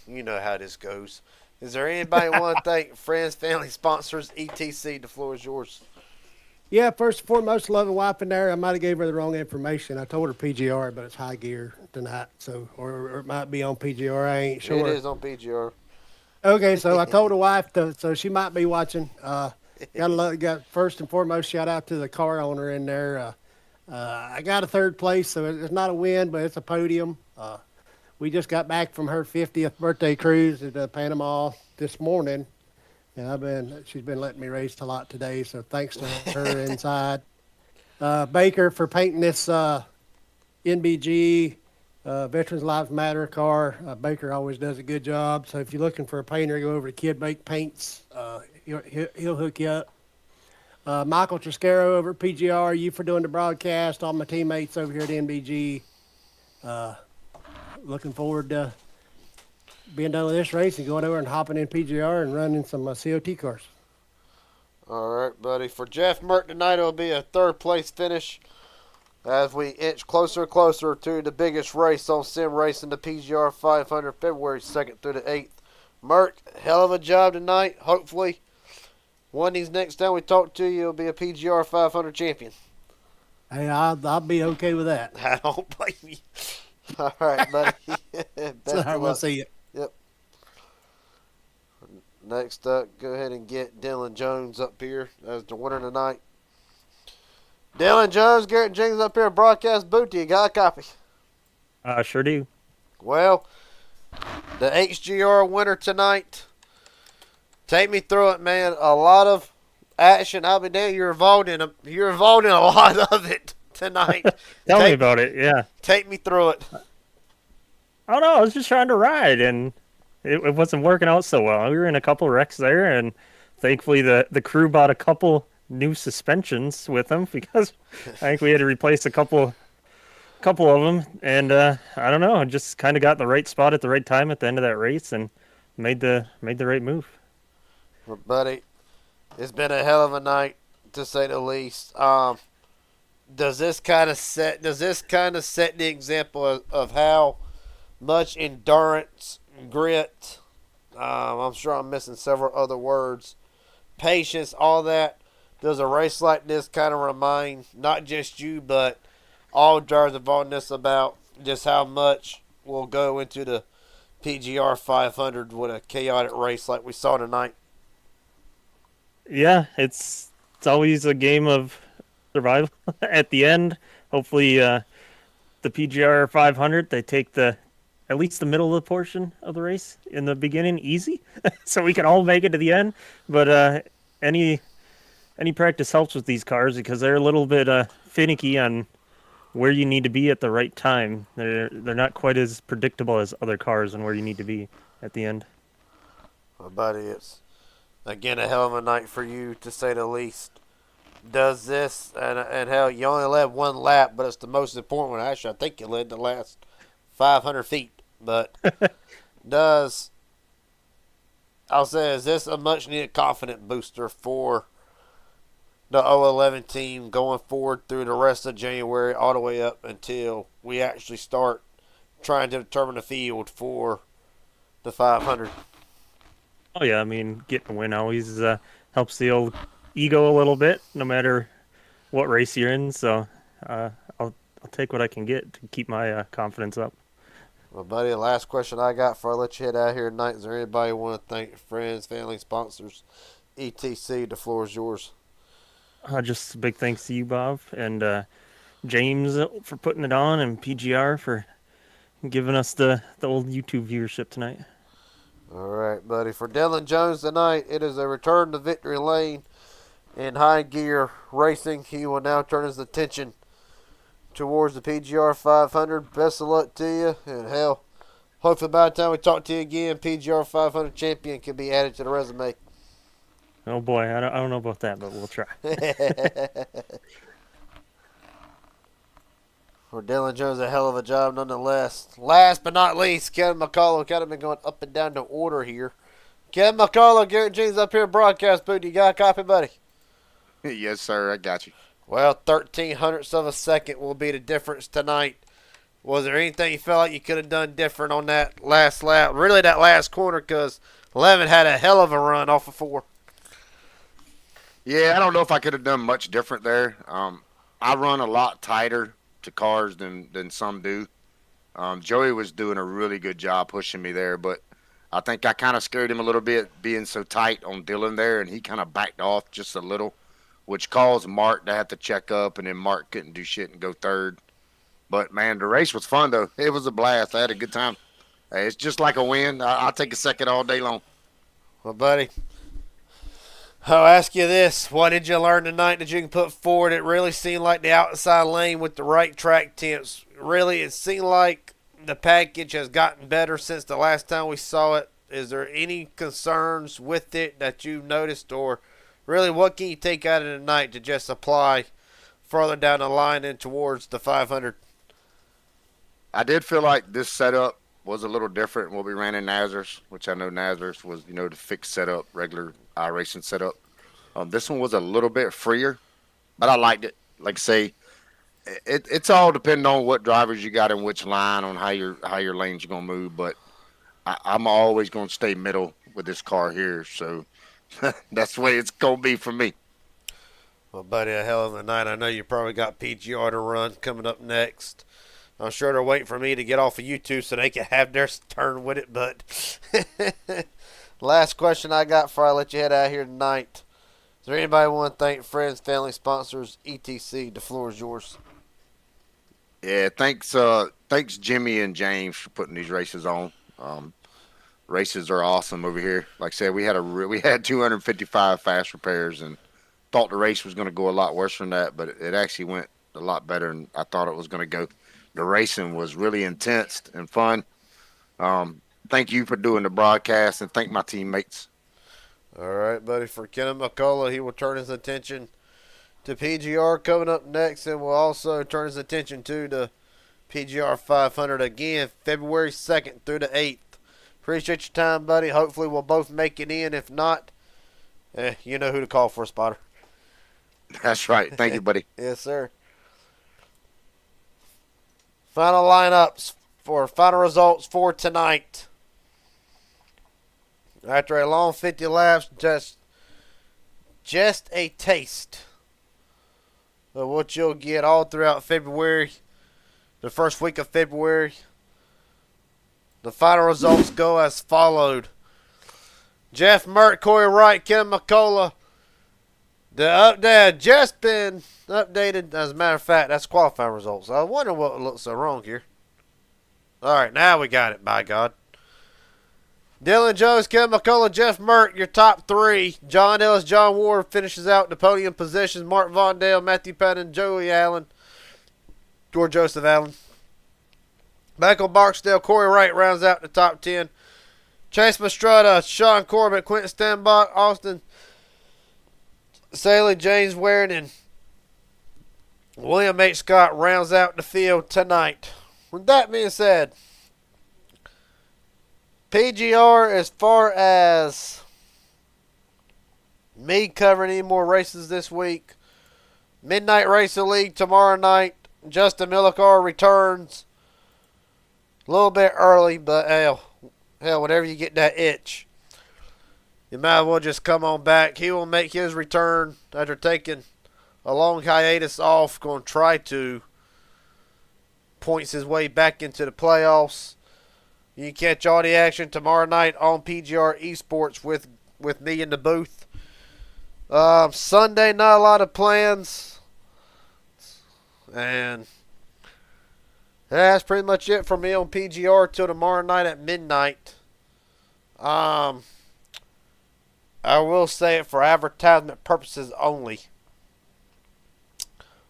you know how this goes. Is there anybody want to thank, friends, family, sponsors, etc.? The floor is yours. Yeah, first and foremost, love and wife in there. I might have gave her the wrong information. I told her PGR, but it's high gear tonight, so or it might be on PGR. I ain't sure. It is on PGR. Okay, so I told the wife, so she might be watching. Got first and foremost, shout out to the car owner in there. I got a third place, so it's not a win, but it's a podium. We just got back from her 50th birthday cruise at Panama this morning, and she's been letting me race a lot today, so thanks to her inside. Baker for painting this NBG Veterans Lives Matter car. Baker always does a good job, so if you're looking for a painter, go over to Kid Bake Paints. He'll hook you up. Michael Triscaro over at PGR, you for doing the broadcast, all my teammates over here at NBG. Looking forward to being done with this race and going over and hopping in PGR and running some COT cars. All right, buddy. For Jeff Mert tonight, it'll be a third place finish as we inch closer and closer to the biggest race on sim racing, the PGR 500, February 2nd through the 8th. Mert, hell of a job tonight. Hopefully, one of these next time we talk to you, you'll be a PGR 500 champion. Hey, I'll be okay with that. I don't blame you. All right, buddy. So I will see you. Yep. Next up, go ahead and get Dylan Jones up here as the winner tonight. Dylan Jones, Garrett Jenkins up here, broadcast booth. You got a copy? I sure do. Well, the HGR winner tonight. Take me through it, man. A lot of action. I'll be damned. You're involved in a lot of it tonight. Tell me about it. Yeah. Take me through it. Oh no, I was just trying to ride, and it wasn't working out so well. We were in a couple wrecks there, and thankfully the crew bought a couple new suspensions with them because I think we had to replace a couple of them. And I don't know, just kind of got in the right spot at the right time at the end of that race and made the right move. Well, buddy, it's been a hell of a night to say the least. Does this kind of set the example of how much endurance, grit, I'm sure I'm missing several other words, patience, all that? Does a race like this kind of remind not just you, but all drivers involved in this about just how much will go into the PGR 500 with a chaotic race like we saw tonight? Yeah, it's always a game of survival at the end. Hopefully, the PGR 500 they take the at least the middle of the portion of the race in the beginning easy, so we can all make it to the end. But any any practice helps with these cars because they're a little bit finicky on where you need to be at the right time. They're not quite as predictable as other cars and where you need to be at the end. Well, buddy, it's again a hell of a night for you to say the least. Does this and hell, you only led one lap, but it's the most important one. Actually, I think you led the last 500 feet. But does I'll say, is this a much needed confidence booster for the 011 team going forward through the rest of January, all the way up until we actually start trying to determine the field for the 500? Oh yeah, I mean getting a win always helps the old ego a little bit, no matter what race you're in. So I'll take what I can get to keep my confidence up. Well, buddy, the last question I got before I let you head out here tonight: is there anybody you want to thank? Friends, family, sponsors, etc. The floor is yours. Just a big thanks to you, Bob, and James for putting it on, and PGR for giving us the old YouTube viewership tonight. All right, buddy. For Dylan Jones tonight, it is a return to victory lane in high gear racing. He will now turn his attention towards the PGR 500. Best of luck to you, and hell, hopefully by the time we talk to you again, PGR 500 champion can be added to the resume. Oh boy, I don't know about that, but we'll try. For Dylan Jones, a hell of a job nonetheless. Last but not least, Kevin McCullough. Kind of been going up and down the order here. Kevin McCullough, Garrett Jeans up here at broadcast booth. You got a copy, buddy? Yes, sir. I got you. Well, 13 hundredths of a second will be the difference tonight. Was there anything you felt like you could have done different on that last lap? Really, that last corner, because 11 had a hell of a run off of 4. Yeah, I don't know if I could have done much different there. I run a lot tighter to cars than some do. Joey was doing a really good job pushing me there, but I think I kind of scared him a little bit being so tight on Dylan there, and he kind of backed off just a little, which caused Mark to have to check up, and then Mark couldn't do shit and go third. But, man, the race was fun, though. It was a blast. I had a good time. It's just like a win. I'll take a second all day long. Well, buddy, I'll ask you this. What did you learn tonight that you can put forward? It really seemed like the outside lane with the right track temps. Really, it seemed like the package has gotten better since the last time we saw it. Is there any concerns with it that you've noticed, or really what can you take out of it tonight to just apply further down the line and towards the 500? I did feel like this setup was a little different than what we ran in Nazareth, which I know Nazareth was, the fixed setup, regular iRacing setup. This one was a little bit freer, but I liked it. Like I say, it's all depending on what drivers you got in which line, on how your lanes are gonna move. But I'm always gonna stay middle with this car here, so that's the way it's gonna be for me. Well, buddy, a hell of a night. I know you probably got PGR to run coming up next. I'm sure they're waiting for me to get off of YouTube so they can have their turn with it. But last question I got before I let you head out here tonight. Is there anybody want to thank? Friends, family, sponsors, etc.? The floor is yours. Yeah, thanks Jimmy and James for putting these races on. Races are awesome over here. Like I said, we had 255 fast repairs, and thought the race was going to go a lot worse than that, but it actually went a lot better than I thought it was going to go. The racing was really intense and fun. thank you for doing the broadcast, and thank my teammates. All right, buddy. For Kenny McCullough, he will turn his attention to PGR coming up next, and will also turn his attention to the PGR 500 again, February 2nd through the 8th. Appreciate your time, buddy. Hopefully we'll both make it in. If not, you know who to call for a spotter. That's right. Thank you, buddy. Yes, sir. Final lineups for final results for tonight. After a long 50 laps, just a taste of what you'll get all throughout February, the first week of February. The final results go as followed. Jeff Mert, Corey Wright, Ken McCullough. The update had just been updated. As a matter of fact, that's qualifying results. I wonder what looks so wrong here. All right, now we got it, by God. Dylan Jones, Ken McCullough, Jeff Mert, your top three. John Ellis, John Ward finishes out the podium positions. Mark Vondale, Matthew Patton, Joey Allen, George Joseph Allen. Michael Barksdale, Corey Wright rounds out the top 10. Chase Mastrada, Sean Corbett, Quentin Stenbach, Austin Saley, James Waring, and William H. Scott rounds out the field tonight. With that being said, PGR, as far as me covering any more races this week, Midnight Racing League tomorrow night. Justin Millicar returns a little bit early, but hell, whenever you get that itch, you might as well just come on back. He will make his return after taking a long hiatus off. Going to try to points his way back into the playoffs. You can catch all the action tomorrow night on PGR Esports with me in the booth. Sunday, not a lot of plans. And that's pretty much it for me on PGR till tomorrow night at midnight. I will say it for advertisement purposes only.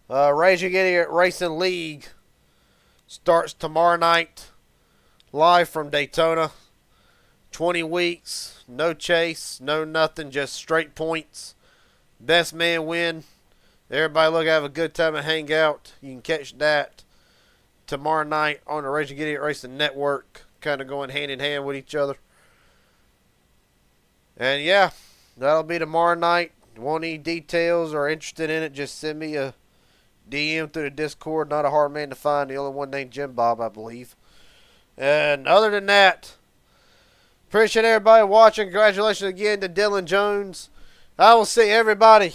Raging Idiot Racing League starts tomorrow night, live from Daytona. 20 weeks, no chase, no nothing, just straight points. Best man win. Everybody look, have a good time and hang out. You can catch that tomorrow night on the Raging Idiot Racing Network, kind of going hand in hand with each other. And yeah, that'll be tomorrow night. Want any details or interested in it, just send me a DM through the Discord. Not a hard man to find. The only one named Jim Bob, I believe. And other than that, appreciate everybody watching. Congratulations again to Dylan Jones. I will see everybody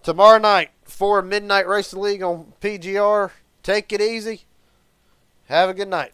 tomorrow night for Midnight Racing League on PGR. Take it easy. Have a good night.